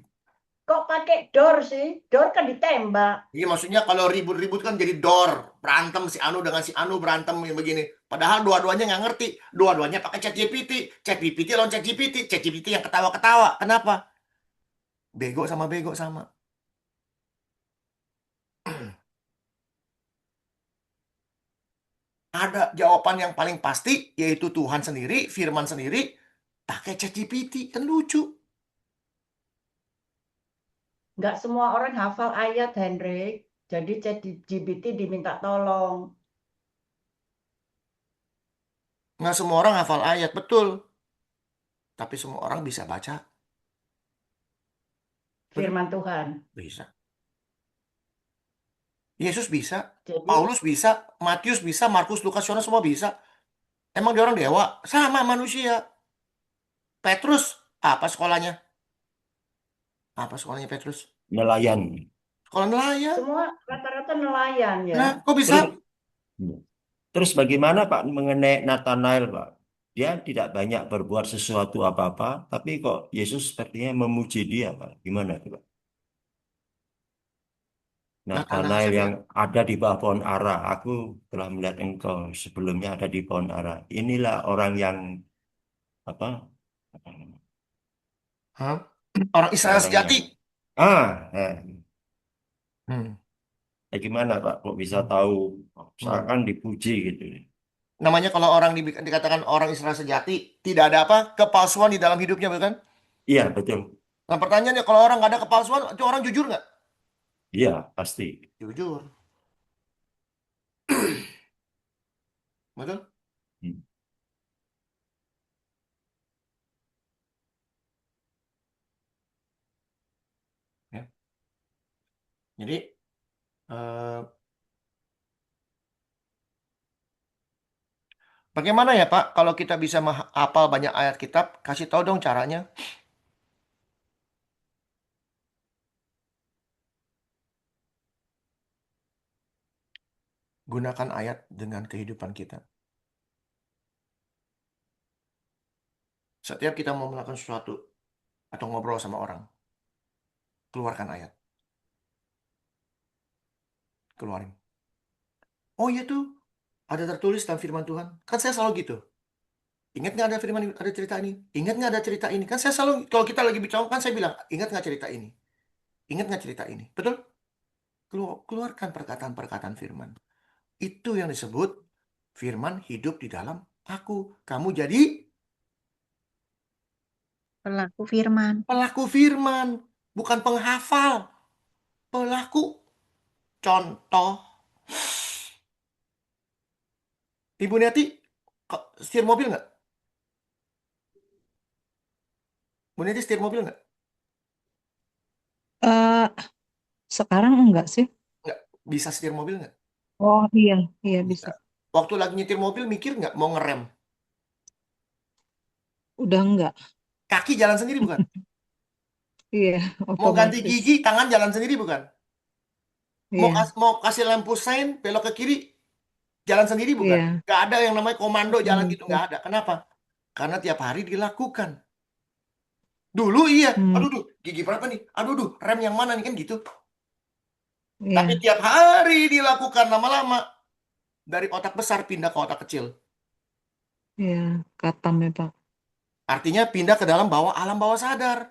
Kok pakai door sih? Door kan ditembak. Iya, maksudnya kalau ribut-ribut kan jadi dor, berantem si Anu dengan si Anu berantem yang begini. Padahal dua-duanya nggak ngerti, dua-duanya pakai chat GPT, chat GPT lawan chat GPT yang ketawa-ketawa. Kenapa? Bego sama bego sama. Ada jawaban yang paling pasti, yaitu Tuhan sendiri, firman sendiri, pakai ChatGPT. Kan lucu. Nggak semua orang hafal ayat, Hendrik. Jadi ChatGPT diminta tolong. Nggak semua orang hafal ayat, betul. Tapi semua orang bisa baca. Firman Tuhan. Bisa. Yesus bisa. Jadi Paulus bisa. Matius bisa. Markus, Lukas, Yohanes semua bisa. Emang dia orang dewa? Sama manusia. Petrus, apa sekolahnya? Apa sekolahnya Petrus? Nelayan. Sekolah nelayan. semua rata-rata nelayan ya. Nah, kok bisa? Terus, terus bagaimana Pak mengenai Nathanael, Pak? Dia tidak banyak berbuat sesuatu apa-apa, tapi kok Yesus sepertinya memuji dia, Pak. Gimana, Pak? Nathanael Nathanael siapa? yang ada di bawah pohon ara. Aku telah melihat engkau sebelumnya ada di pohon ara. Inilah orang yang apa? Hah? Orang Israel Orang sejati. yang Hmm. gimana Pak? Kok bisa Hmm. tahu? Hmm. Misalkan dipuji gitu. Namanya kalau orang dikatakan orang Israel sejati, tidak ada apa? Kepalsuan di dalam hidupnya, bukan? Iya betul. Nah, pertanyaannya kalau orang nggak ada kepalsuan, itu orang jujur nggak? Iya pasti. Jujur. Betul? Hmm. Ya. Jadi Eh, bagaimana ya Pak kalau kita bisa menghafal banyak ayat kitab? Kasih tahu dong caranya. Gunakan ayat dengan kehidupan kita. Setiap kita mau melakukan sesuatu atau ngobrol sama orang, keluarkan ayat. Keluarin. Oh iya tuh, ada tertulis dalam firman Tuhan. Kan saya selalu gitu. Ingat nggak ada firman, ada cerita ini? Ingat nggak ada cerita ini? Kan saya selalu, kalau kita lagi bicara, kan saya bilang, ingat nggak cerita ini? Ingat nggak cerita ini? Betul? Keluarkan perkataan-perkataan firman. Itu yang disebut firman hidup di dalam aku. Kamu jadi Pelaku firman. pelaku firman, bukan penghafal. Pelaku. Contoh, Ibu Neti, setir mobil nggak? Bu Neti setir mobil nggak? Eh, sekarang enggak sih? Nggak. Bisa setir mobil nggak? Oh iya, iya Bisa. bisa. Waktu lagi nyetir mobil, mikir nggak mau ngerem? Udah enggak. Kaki jalan sendiri bukan? Iya, Mau ganti otomatis. gigi, tangan jalan sendiri bukan? Iya, Mau kasih lampu sein, belok ke kiri, jalan sendiri bukan? iya. Nggak ada yang namanya komando jalan gitu, nggak Hmm. ada. Kenapa? Karena tiap hari dilakukan. Dulu iya, Hmm, aduh duh, gigi berapa nih? Aduh duh, rem yang mana nih kan gitu. Tapi iya, tiap hari dilakukan lama-lama dari otak besar pindah ke otak kecil. iya. Katam ya, Pak. Artinya pindah ke dalam alam bawah sadar.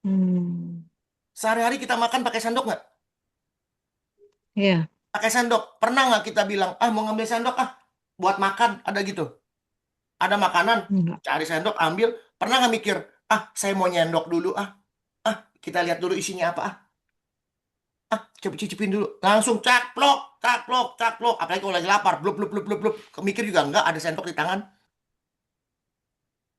Hmm, Sehari-hari kita makan pakai sendok nggak? iya, Pakai sendok. Pernah nggak kita bilang, ah mau ngambil sendok ah buat makan? Ada gitu. Ada makanan, enggak. cari sendok, ambil. Pernah nggak mikir, ah saya mau nyendok dulu ah. Ah kita lihat dulu isinya apa ah. Ah coba cicipin dulu. Langsung caplok, caplok, caplok. Apalagi kalau lagi lapar, blub, blub, blub, blub, blub. Mikir juga nggak ada sendok di tangan.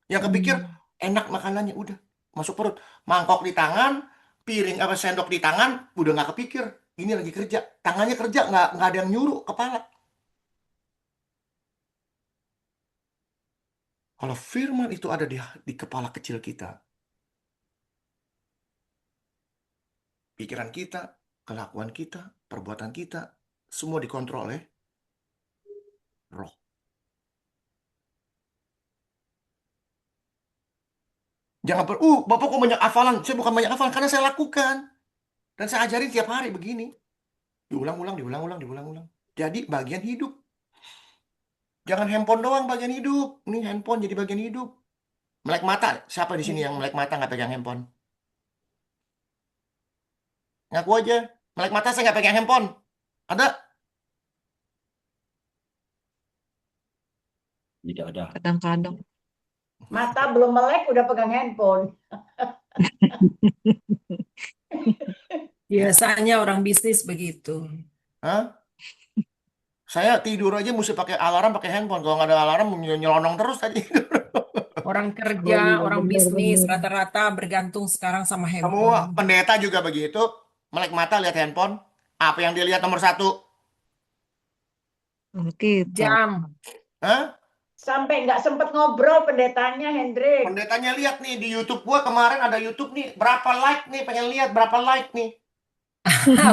Yang kepikir, Hmm, enak makanannya, udah. Masuk perut. Mangkok di tangan, piring apa sendok di tangan, udah nggak kepikir. Ini lagi kerja. Tangannya kerja, nggak ada yang nyuruh kepala. Kalau firman itu ada di kepala kecil kita, pikiran kita, kelakuan kita, perbuatan kita, semua dikontrol oleh roh. Jangan Bapak kok banyak hafalan? Saya bukan banyak hafalan, karena saya lakukan. Dan saya ajarin tiap hari begini. Diulang-ulang, diulang-ulang, diulang-ulang. Jadi bagian hidup. Jangan handphone doang bagian hidup. Ini handphone jadi bagian hidup. Melek mata. Siapa di sini yang melek mata nggak pegang handphone? Ngaku aja. Melek mata saya nggak pegang handphone. Ada? Tidak ada. kadang-kadang. Mata belum melek udah pegang handphone. Biasanya orang bisnis begitu. Hah? Saya tidur aja mesti pakai alarm, pakai handphone. Kalau nggak ada alarm, nyelonong terus tadi. Orang Oh kerja, iya, orang bisnis, benar-benar. rata-rata bergantung sekarang sama Semua handphone. pendeta juga begitu. Melek mata lihat handphone. Apa yang dilihat nomor satu? Alkitab. Jam. Hah? Sampai nggak sempet ngobrol pendetanya, Hendrik. Pendetanya lihat nih di YouTube gua kemarin ada YouTube nih. Berapa like nih? Pengen lihat berapa like nih?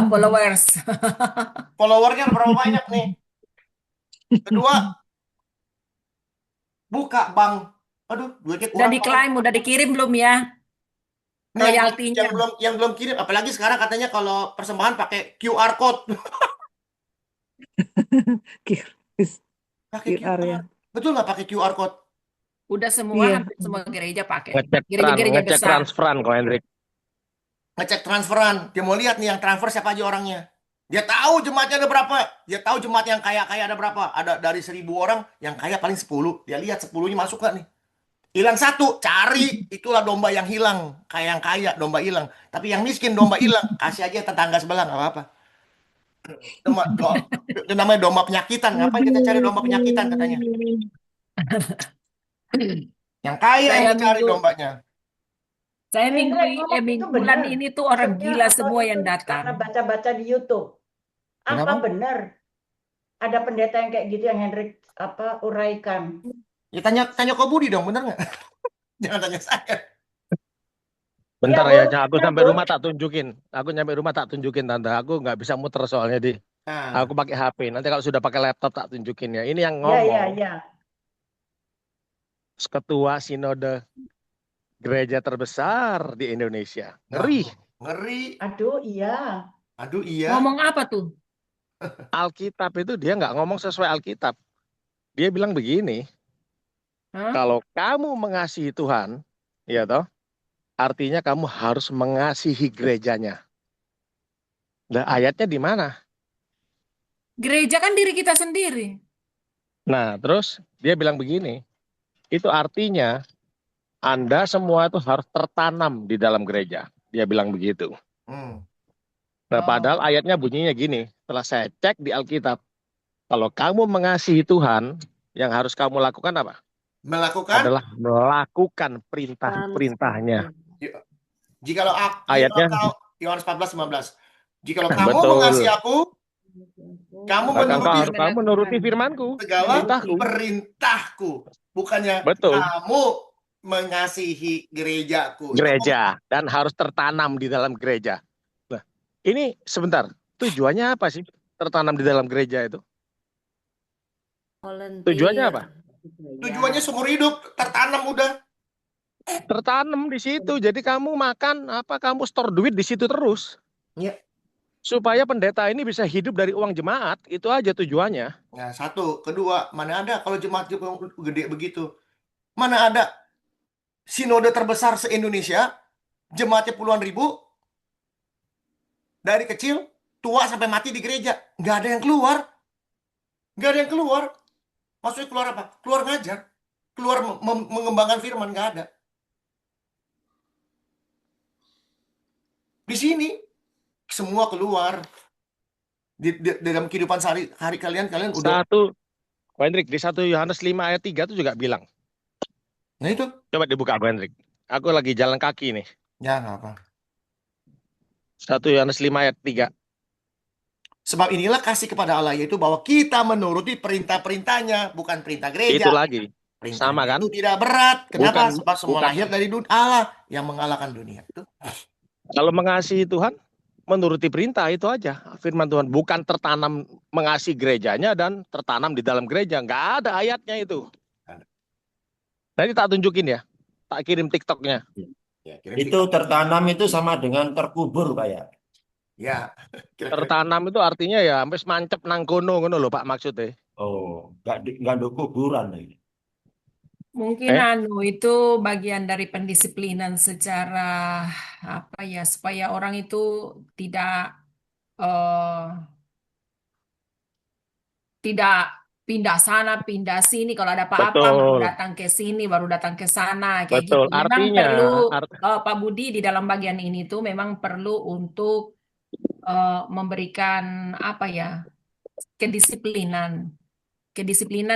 Followers. Followernya berapa banyak nih? Kedua, buka bang. Aduh, duitnya Udah kurang bang. diklaim, udah dikirim belum ya? Ini Royaltinya. yang belum kirim. Apalagi sekarang katanya kalau persembahan pakai QR code. Kiris, Pakai QR ya. QR. Betul nggak pakai QR code? Udah semua, Iya. hampir semua gereja pakai. Ngecek Gereja-gereja ngecek besar. transferan kok Hendrik. Ngecek transferan. Dia mau lihat nih yang transfer siapa aja orangnya. Dia tahu jemaatnya ada berapa. Dia tahu jemaat yang kaya-kaya ada berapa. Ada dari 1.000 orang, yang kaya paling 10. Dia lihat 10-nya masuk nggak nih. Hilang satu, cari. Itulah domba yang hilang. Kayak yang kaya, domba hilang. Tapi yang miskin, domba hilang. Kasih aja tetangga sebelah, nggak apa-apa. Itu namanya domba penyakitan. Ngapain kita cari domba penyakitan katanya? Yang kaya yang Saya dicari minggu dombanya. Saya Hendrik ngomong itu bulan benar. ini tuh orang Maksudnya gila atau semua itu yang karena datang. baca-baca di YouTube? Apa Kenapa? benar ada pendeta yang kayak gitu yang Hendrik uraikan? Ya tanya ke Budi dong, bener nggak? Jangan tanya saya. Iya, Bentar Bud, ya, aku benar, sampai Bud. rumah tak tunjukin. Aku nyampe rumah tak tunjukin tante. Aku nggak bisa muter soalnya di. Nah, Aku pakai HP. Nanti kalau sudah pakai laptop tak tunjukin ya. Ini yang Iya, iya, ngomong iya. ketua sinode gereja terbesar di Indonesia. Ngeri. ngeri. Aduh, iya. Aduh iya. Ngomong apa tuh? Alkitab itu dia nggak ngomong sesuai Alkitab. Dia bilang begini, Hah? kalau kamu mengasihi Tuhan, ya toh, artinya kamu harus mengasihi gerejanya. Nah, ayatnya di mana? Gereja kan diri kita sendiri. Nah, terus dia bilang begini, itu artinya Anda semua itu harus tertanam di dalam gereja. Dia bilang begitu. Hmm. Nah, Oh. padahal ayatnya bunyinya gini, setelah saya cek di Alkitab, kalau kamu mengasihi Tuhan, yang harus kamu lakukan apa? Melakukan Adalah melakukan perintah-perintahnya. jikalau aku Ayatnya. Yohanes 14:15. Jikalau kamu Betul. mengasihi aku, kamu Maka engkau harus menuruti menuruti firman-Ku, segala perintahku. perintahku. Bukannya Betul. kamu mengasihi gerejaku. Gereja dan harus tertanam di dalam gereja. Nah, ini sebentar, tujuannya apa sih tertanam di dalam gereja itu? Volunteer. Tujuannya apa? Tujuannya seumur hidup, tertanam udah. Tertanam di situ. Jadi kamu makan apa, kamu store duit di situ terus. Iya. Supaya pendeta ini bisa hidup dari uang jemaat, itu aja tujuannya. Nah, satu. Kedua, mana ada kalau jemaat gede begitu. Mana ada sinode terbesar se-Indonesia, jemaatnya puluhan ribu, dari kecil, tua sampai mati di gereja. Nggak ada yang keluar. Nggak ada yang keluar. Maksudnya keluar apa? Keluar ngajar. Keluar mengembangkan firman, nggak ada. Di sini, semua keluar. Di dalam kehidupan sehari-hari kalian udah. Pak Hendrik, di 1 Yohanes 5 ayat 3 itu juga bilang. Nah itu. Coba dibuka, Pak Hendrik. Aku lagi jalan kaki nih. Ya, nggak apa. 1 Yohanes 5 ayat 3. Sebab inilah kasih kepada Allah, yaitu bahwa kita menuruti perintah-perintahnya, bukan perintah gereja. Itu lagi. Perintah Sama kan? itu tidak berat. Kenapa? Bukan- Sebab semua bukan. lahir dari Allah yang mengalahkan dunia. Itu. Kalau mengasihi Tuhan, menuruti perintah itu aja. Firman Tuhan, bukan tertanam mengasihi gerejanya dan tertanam di dalam gereja. Nggak ada ayatnya itu. Nanti tak tunjukin ya. Tak kirim TikToknya. Ya, kirim Itu tertanam itu sama dengan terkubur kayak. Ya. Kira-kira. Tertanam itu artinya ya sampai mancep nang kono ngono lho Pak maksudnya. Oh, nggak ada kuburan lagi. Mungkin itu bagian dari pendisiplinan secara apa ya, supaya orang itu tidak pindah sana pindah sini, kalau ada apa-apa baru Betul. datang ke sini, baru datang ke sana, kayak Betul. gitu. Memang Artinya, perlu Pak Budi di dalam bagian ini tuh memang perlu untuk memberikan apa ya, kedisiplinan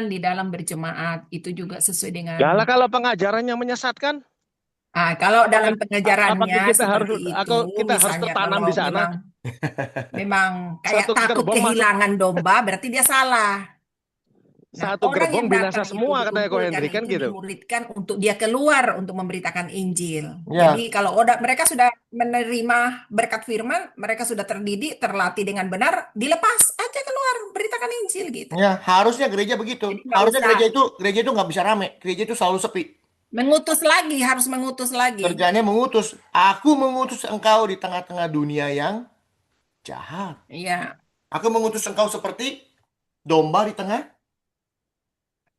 di dalam berjemaat itu juga sesuai dengan Lah kalau pengajarannya menyesatkan, kalau dalam apakah pengajarannya kita harus seperti itu, kita harus misalnya tertanam kalau di sana? memang kayak Satu takut gerbong kehilangan domba, berarti dia salah. Nah, Satu orang gerbong yang binasa datang itu semua katanya Ko dikumpulkan Hendrik kan itu gitu. dimuridkan untuk dia keluar untuk memberitakan Injil. Ya. Jadi kalau mereka sudah menerima berkat firman, mereka sudah terdidik, terlatih dengan benar, dilepas aja keluar beritakan Injil gitu. Ya, harusnya gereja begitu. Jadi nggak Harusnya usah. gereja itu nggak bisa rame. Gereja itu selalu sepi. Harus mengutus lagi. Kerjanya mengutus. Aku mengutus engkau di tengah-tengah dunia yang jahat. Iya. Aku mengutus engkau seperti domba di tengah.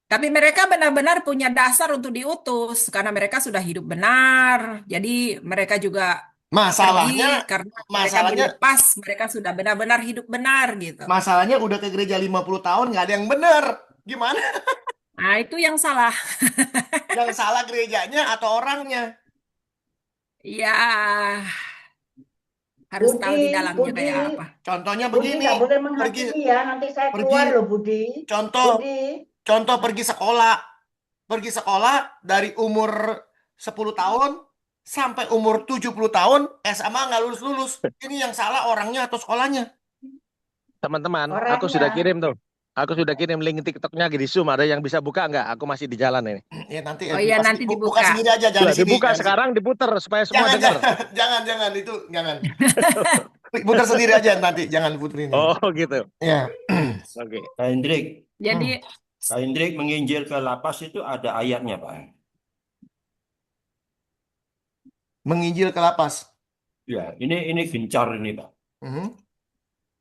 Tapi mereka benar-benar punya dasar untuk diutus karena mereka sudah hidup benar. Jadi mereka juga Masalahnya, pergi karena mereka dilepas, mereka sudah benar-benar hidup benar gitu. masalahnya udah ke gereja 50 tahun nggak ada yang benar. Gimana? Nah, itu yang salah. Yang salah gerejanya atau orangnya? Ya, harus tahu di dalamnya kayak apa. Contohnya Budi begini. nggak boleh menghakimi ya, nanti saya pergi. keluar loh Budi. Contoh pergi sekolah dari umur 10 tahun sampai umur 70 tahun SMA nggak lulus-lulus. Ini yang salah orangnya atau sekolahnya? Teman-teman, aku Orangnya. sudah kirim tuh. Aku sudah kirim link TikToknya di Zoom. Ada yang bisa buka nggak? Aku masih di jalan ini. Ya nanti Oh iya, buka, nanti buka dibuka. sendiri aja, jangan Sudah di sini. dibuka Jangan, sekarang, diputer supaya semua jangan, dengar. jangan, itu jangan. Putar sendiri aja nanti, jangan puterin. Oh gitu. Ya. Oke. Pak Hendrik, Jadi Pak Hendrik menginjil ke lapas itu ada ayatnya, Pak. Menginjil ke lapas. Ya, ini gencar ini, Pak. Mhm.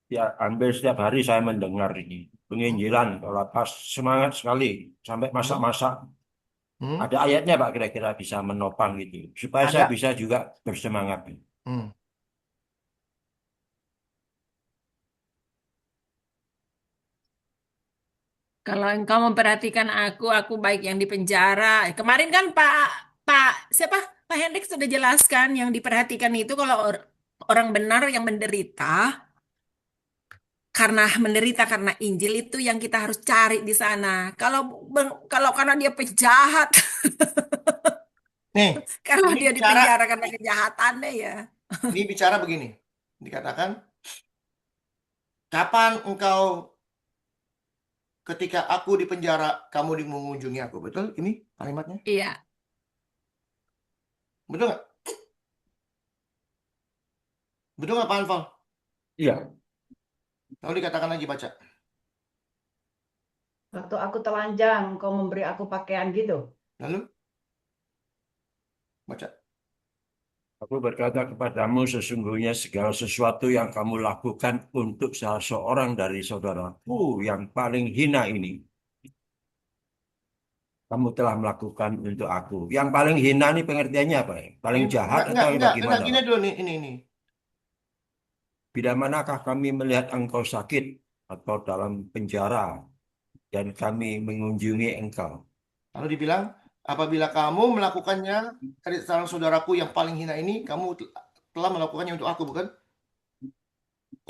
Ya, hampir setiap hari saya mendengar ini. Penginjilan ke lapas, semangat sekali. Sampai masak-masak. Hmm. Ada ayatnya, Pak, kira-kira bisa menopang gitu. Supaya saya Ada. bisa juga bersemangat. Hmm. kalau engkau memperhatikan aku baik yang di penjara. Kemarin kan siapa? Pak Hendrik sudah jelaskan yang diperhatikan itu kalau orang benar yang menderita karena Injil itu yang kita harus cari di sana. Kalau karena dia penjahat, Nih, kalau ini dia di bicara, penjara karena kejahatannya ya. ini bicara begini. Dikatakan, kapan engkau ketika aku di penjara, kamu mengunjungi aku. Betul ini kalimatnya? Iya. Betul nggak? Betul nggak, Pak Anfal? Iya. Lalu dikatakan lagi, baca. Waktu aku telanjang, kau memberi aku pakaian gitu. Lalu? Baca. Aku berkata kepadamu, sesungguhnya segala sesuatu yang kamu lakukan untuk salah seorang dari saudaraku yang paling hina ini, kamu telah melakukan untuk aku. Yang paling hina ini pengertiannya apa ya? Paling jahat atau yang bagaimana, Gini Pak? dulu nih, ini. Bila manakah kami melihat engkau sakit atau dalam penjara dan kami mengunjungi engkau? Lalu dibilang, apabila kamu melakukannya dari seorang saudaraku yang paling hina ini, kamu telah melakukannya untuk aku, bukan?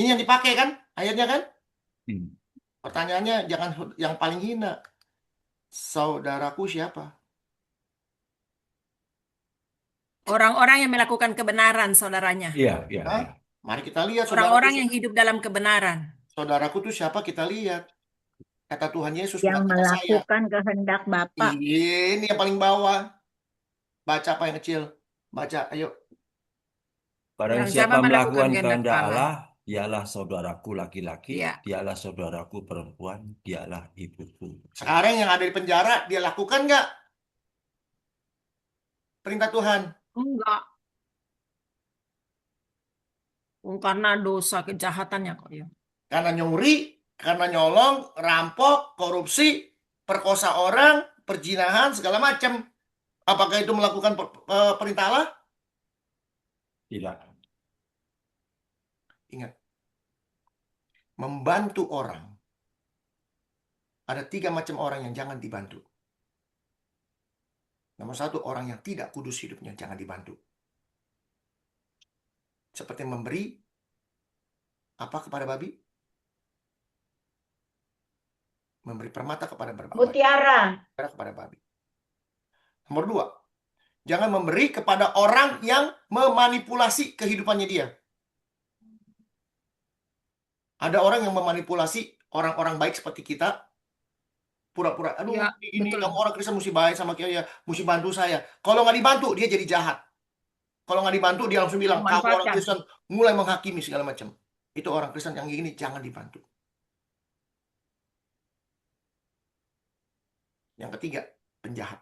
Ini yang dipakai kan? Ayatnya kan? Pertanyaannya jangan yang paling hina. Saudaraku siapa? Orang-orang yang melakukan kebenaran, saudaranya. Iya, iya. Hah? Iya. Mari kita lihat Orang-orang yang hidup dalam kebenaran. saudaraku itu siapa, kita lihat. Kata Tuhan Yesus, Yang bukan kata saya. melakukan kehendak Bapa. Ini yang paling bawah. Baca apa yang kecil? Baca, ayo. Barang Barang siapa siapa melakukan melakukan kehendak kehendak Allah. Allah, dialah saudaraku laki-laki, Iya. dialah saudaraku perempuan, dialah ibuku. Sekarang yang ada di penjara, dia lakukan nggak perintah Tuhan? Enggak. Karena dosa kejahatannya kok ya. Karena nyuri, karena nyolong, rampok, korupsi, perkosa orang, perzinahan, segala macam. Apakah itu melakukan perintah Allah? Tidak. Ingat, membantu orang. Ada 3 macam orang yang jangan dibantu. Nomor 1, orang yang tidak kudus hidupnya, jangan dibantu. Seperti memberi apa kepada babi? Memberi permata kepada babi. Mutiara. Kepada babi. Nomor 2, jangan memberi kepada orang yang memanipulasi kehidupannya dia. Ada orang yang memanipulasi orang-orang baik seperti kita. Pura-pura, aduh Ya, ini betul. kamu orang Kristen mesti baik sama saya, mesti bantu saya. Kalau nggak dibantu, dia jadi jahat. Kalau nggak dibantu, dia langsung bilang, kamu orang Kristen, mulai menghakimi segala macam. Itu orang Kristen yang gini, jangan dibantu. Yang ketiga, penjahat.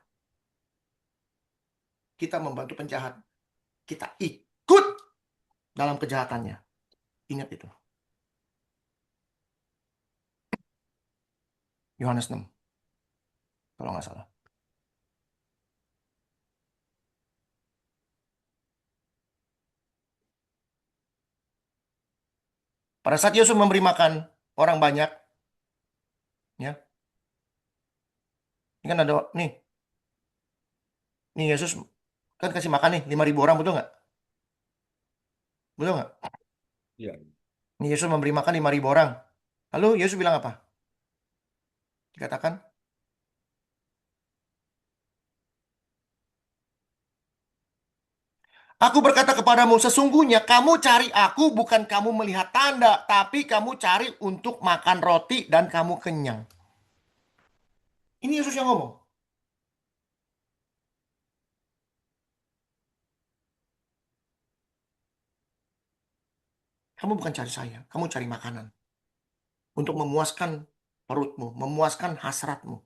Kita membantu penjahat. Kita ikut dalam kejahatannya. Ingat itu. Yohanes 6. Kalau nggak salah. Pada saat Yesus memberi makan orang banyak, ya, ini kan ada nih Yesus kan kasih makan nih 5.000 orang, betul nggak? Betul nggak? Iya. Ini Yesus memberi makan 5.000 orang. Lalu Yesus bilang apa? Dikatakan, Aku berkata kepadamu, sesungguhnya kamu cari aku bukan kamu melihat tanda, tapi kamu cari untuk makan roti dan kamu kenyang. Ini Yesus yang ngomong. Kamu bukan cari saya, kamu cari makanan. Untuk memuaskan perutmu, memuaskan hasratmu.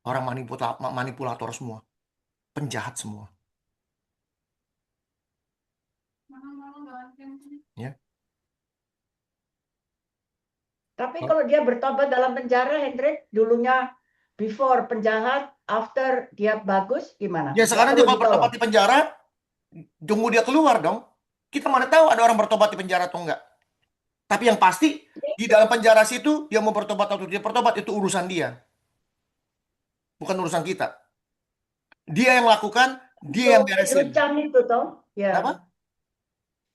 Orang manipulator semua. Penjahat semua. Ya. Tapi kalau dia bertobat dalam penjara, Hendrik, dulunya before penjahat, after dia bagus, gimana? Ya Nggak sekarang dia perlu kalau bertobat ditolong. di penjara, tunggu dia keluar dong. Kita mana tahu ada orang bertobat di penjara atau enggak. Tapi yang pasti, di dalam penjara situ, dia mau bertobat atau dia bertobat, itu urusan dia. Bukan urusan kita. Dia yang lakukan, dia yang Andrew beresin. Chan itu toh, ya. Kenapa?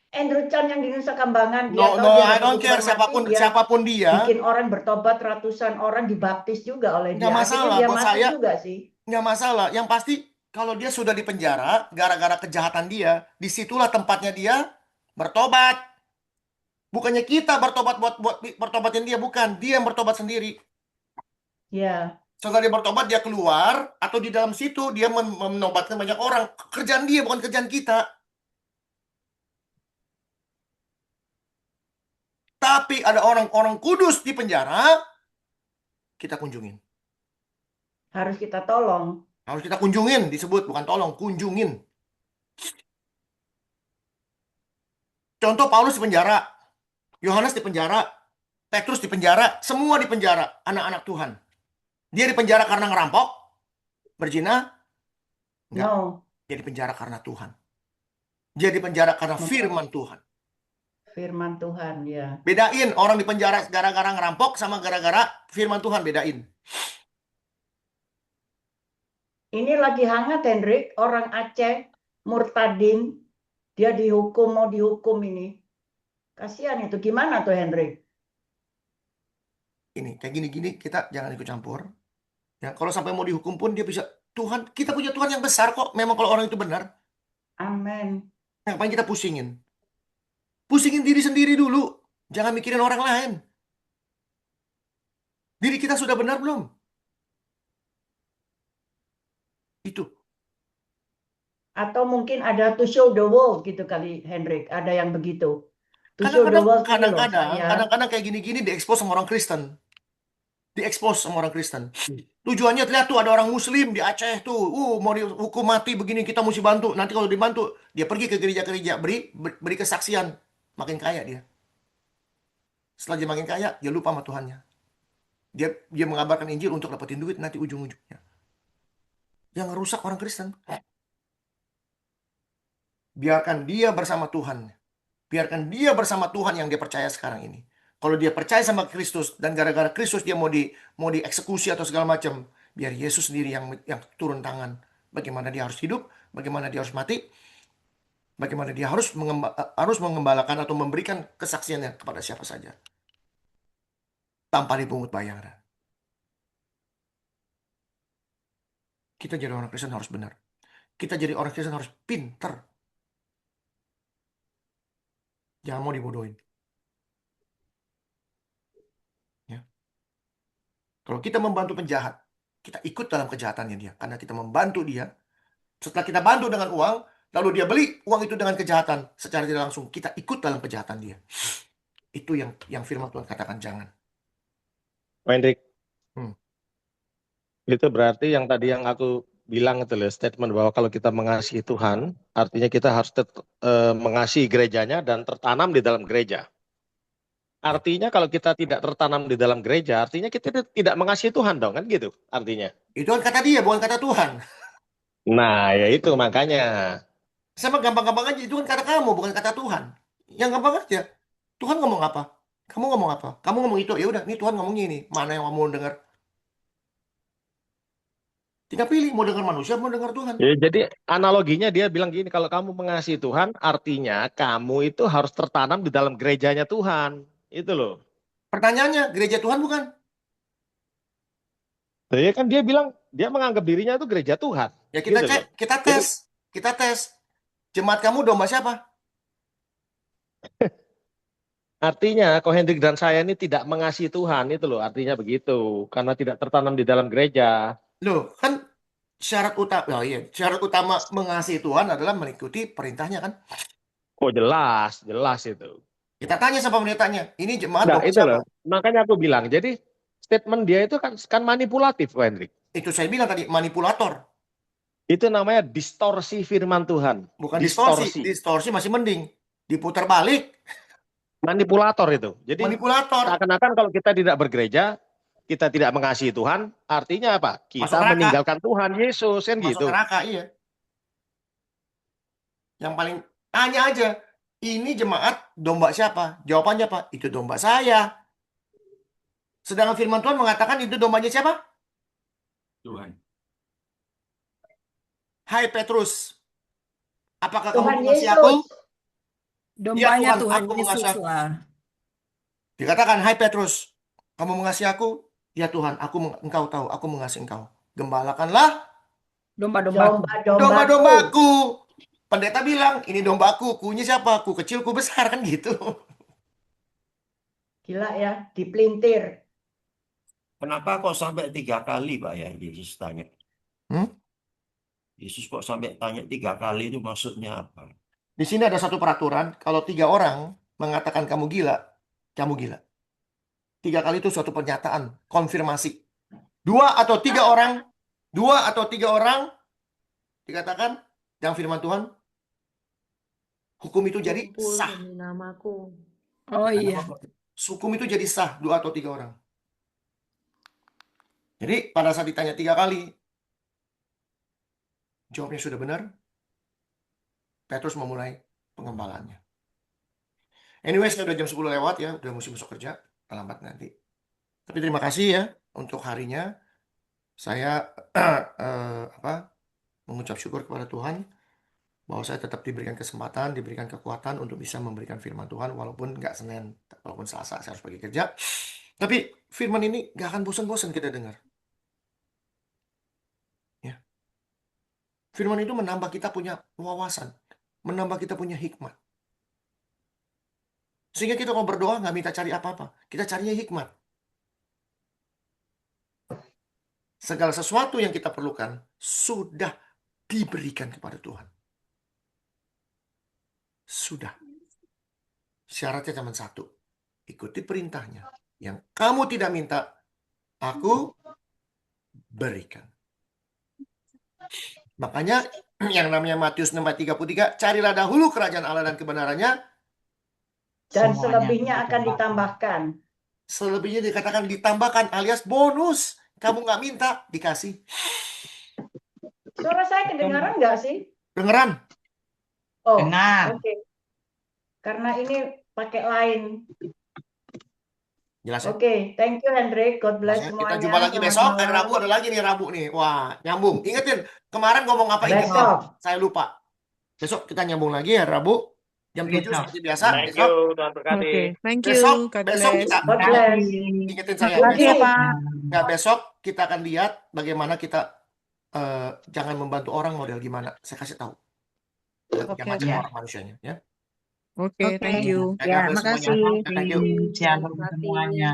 Andrew Chan yang di Nusa Kambangan, dia No, tahu no, dia I dapat don't care hukuman mati, dia siapapun dia, bikin orang bertobat, ratusan orang dibaptis juga oleh nggak dia. Artinya masalah dia buat mati saya, juga sih. nggak masalah. Yang pasti kalau dia sudah di penjara gara-gara kejahatan dia, disitulah tempatnya dia bertobat. Bukannya kita bertobat buat bertobatin dia, bukan. Dia yang bertobat sendiri. Ya. Setelah dia bertobat, dia keluar, atau di dalam situ dia menobatkan banyak orang. Kerjaan dia, bukan kerjaan kita. Tapi ada orang-orang kudus di penjara, kita kunjungin. Harus kita tolong. Harus kita kunjungin, disebut. Bukan tolong, kunjungin. Contoh Paulus di penjara. Yohanes di penjara. Petrus di penjara. Semua di penjara. Anak-anak Tuhan. Dia di penjara karena ngerampok. Berzina. Enggak. No. Dia di penjara karena Tuhan. Dia di penjara karena firman Tuhan. Firman Tuhan, ya. Bedain orang di penjara gara-gara ngerampok sama gara-gara firman Tuhan, bedain. Ini lagi hangat, Hendrik. Orang Aceh, murtadin, dia dihukum, mau dihukum ini. Kasihan itu. Gimana tuh, Hendrik? Ini, kayak gini-gini, kita jangan ikut campur. Ya, kalau sampai mau dihukum pun, dia bisa, Tuhan, kita punya Tuhan yang besar kok. Memang kalau orang itu benar. Amin. Ngapain kita pusingin? Pusingin diri sendiri dulu. Jangan mikirin orang lain. Diri kita sudah benar belum? Itu. Atau mungkin ada to show the world gitu kali, Hendrik. Ada yang begitu. To show the world ini loh, saya. Kadang-kadang kayak gini-gini diekspos sama orang Kristen. Diekspos sama orang Kristen. Tujuannya lihat tuh ada orang Muslim di Aceh tuh. Mau dihukum mati begini, kita mesti bantu. Nanti kalau dibantu, dia pergi ke gereja-gereja, beri kesaksian. Makin kaya dia. Setelah dia makin kaya, dia lupa sama Tuhannya. Dia mengabarkan Injil untuk dapetin duit nanti ujung-ujungnya. Yang ngerusak orang Kristen. Biarkan dia bersama Tuhan. Biarkan dia bersama Tuhan yang dia percaya sekarang ini. Kalau dia percaya sama Kristus dan gara-gara Kristus dia mau dieksekusi atau segala macam, biar Yesus sendiri yang turun tangan. Bagaimana dia harus hidup, bagaimana dia harus mati, bagaimana dia harus mengembalakan atau memberikan kesaksiannya kepada siapa saja. Tanpa dipungut bayaran. Kita jadi orang Kristen harus benar. Kita jadi orang Kristen harus pintar. Jangan mau dibodohin. Ya. Kalau kita membantu penjahat, kita ikut dalam kejahatannya dia. Karena kita membantu dia. Setelah kita bantu dengan uang, lalu dia beli uang itu dengan kejahatan. Secara tidak langsung, kita ikut dalam kejahatan dia. Itu yang firman Tuhan katakan, jangan. Hendrik. Itu berarti yang tadi yang aku bilang itu loh, statement bahwa kalau kita mengasihi Tuhan, artinya kita harus mengasihi gerejanya dan tertanam di dalam gereja. Artinya kalau kita tidak tertanam di dalam gereja, artinya kita tidak mengasihi Tuhan dong, kan gitu artinya. Itu kan kata dia, bukan kata Tuhan. Nah, ya itu makanya. Sama gampang-gampang aja, itu kan kata kamu, bukan kata Tuhan. Yang gampang aja. Tuhan ngomong apa? Kamu ngomong apa? Kamu ngomong itu, ya udah, nih Tuhan ngomongnya ini. Mana yang kamu dengar? Tinggal pilih, mau dengar manusia, mau dengar Tuhan. Ya, jadi analoginya dia bilang gini, kalau kamu mengasihi Tuhan, artinya kamu itu harus tertanam di dalam gerejanya Tuhan. Itu loh. Pertanyaannya, gereja Tuhan bukan? Jadi kan dia bilang dia menganggap dirinya itu gereja Tuhan. Ya kita Gitu cek, loh. kita Jadi tes. Kita tes. Jemaat kamu domba siapa? artinya Ko Hendrik dan saya ini tidak mengasihi Tuhan, itu loh artinya begitu. Karena tidak tertanam di dalam gereja. Loh, kan syarat utama, oh iya, syarat utama mengasihi Tuhan adalah mengikuti perintahnya kan? Oh jelas, jelas itu. Kita tanya sama pendetanya, ini jemaat Nah domba itu loh, siapa? makanya aku bilang, jadi statement dia itu kan manipulatif, Ko Hendrik. Itu saya bilang tadi, manipulator. Itu namanya distorsi firman Tuhan. Bukan distorsi. Distorsi masih mending. Diputar balik. Manipulator itu. Jadi Manipulator. seakan-akan kalau kita tidak bergereja, kita tidak mengasihi Tuhan, artinya apa? Masuk Kita neraka. meninggalkan Tuhan Yesus, kan Masuk gitu. neraka, iya. Yang paling tanya aja, ini jemaat domba siapa? Jawabannya apa? Itu domba saya. Sedangkan firman Tuhan mengatakan itu dombanya siapa? Tuhan. Hai Petrus, apakah Tuhan kamu mengasihi Yesus. aku? Dombanya Tuhan, Tuhan aku Yesus mengasihi. lah. Dikatakan, hai Petrus, kamu mengasihi aku? Ya Tuhan, engkau tahu, aku mengasihi engkau. Gembalakanlah Domba-domba. domba-dombaku. Pendeta bilang, ini dombaku, kunya siapa? Ku kecil, ku besar, kan gitu. Gila ya, dipelintir. Kenapa kok sampai 3 kali, Pak ya? Yesus tanya. Yesus kok sampai tanya 3 kali itu maksudnya apa? Di sini ada satu peraturan, kalau 3 orang mengatakan kamu gila, kamu gila. 3 kali itu suatu pernyataan, konfirmasi. 2 atau 3 orang dikatakan yang firman Tuhan, hukum itu jadi Kumpul sah. demi namaku. Oh iya. Hukum itu jadi sah, 2 atau 3 orang. Jadi pada saat ditanya 3 kali, jawabnya sudah benar, Petrus memulai pengembalaannya. Anyway, sudah jam 10 lewat ya, udah mesti masuk kerja, terlambat nanti. Tapi terima kasih ya untuk harinya. Saya mengucap syukur kepada Tuhan bahwa saya tetap diberikan kesempatan, diberikan kekuatan untuk bisa memberikan firman Tuhan walaupun nggak Senin, walaupun Selasa saya harus pergi kerja. Tapi firman ini nggak akan bosan-bosan kita dengar. Ya. Firman itu menambah kita punya wawasan, menambah kita punya hikmat. Sehingga kita kalau berdoa nggak minta cari apa-apa, kita carinya hikmat. Segala sesuatu yang kita perlukan sudah diberikan kepada Tuhan. Sudah. Syaratnya cuma satu. Ikuti perintahnya. Yang kamu tidak minta, aku berikan. Makanya yang namanya Matius 6:33, carilah dahulu kerajaan Allah dan kebenarannya. Dan selebihnya akan ditambahkan. Selebihnya dikatakan ditambahkan alias bonus. Kamu nggak minta, dikasih. Suara saya kedengaran nggak sih? Dengeran? Oh, Dengar. oke. Karena ini pakai lain. Jelas ya? Oke, thank you Hendrik. God bless Kita semuanya. jumpa lagi Selamat besok. Hari malam. Rabu ada lagi nih, Rabu nih. Wah, nyambung. Ingetin, kemarin ngomong apa ingetin? Besok. Saya lupa. Besok kita nyambung lagi hari Rabu. Jam 7 seperti biasa. Thank Besok. you, Tuhan berkati. Oke, thank you. Besok, God besok bless. kita God bless. ingetin saya. Makasih ya, Besok, Pak. nggak, besok kita akan lihat bagaimana kita jangan membantu orang model gimana. Saya kasih tahu. Ada tiga Oke, macam oke. orang manusianya. Ya. Oke, thank you. God Ya, bless makasih. semuanya. Thank you. Shalom Terima kasih. semuanya.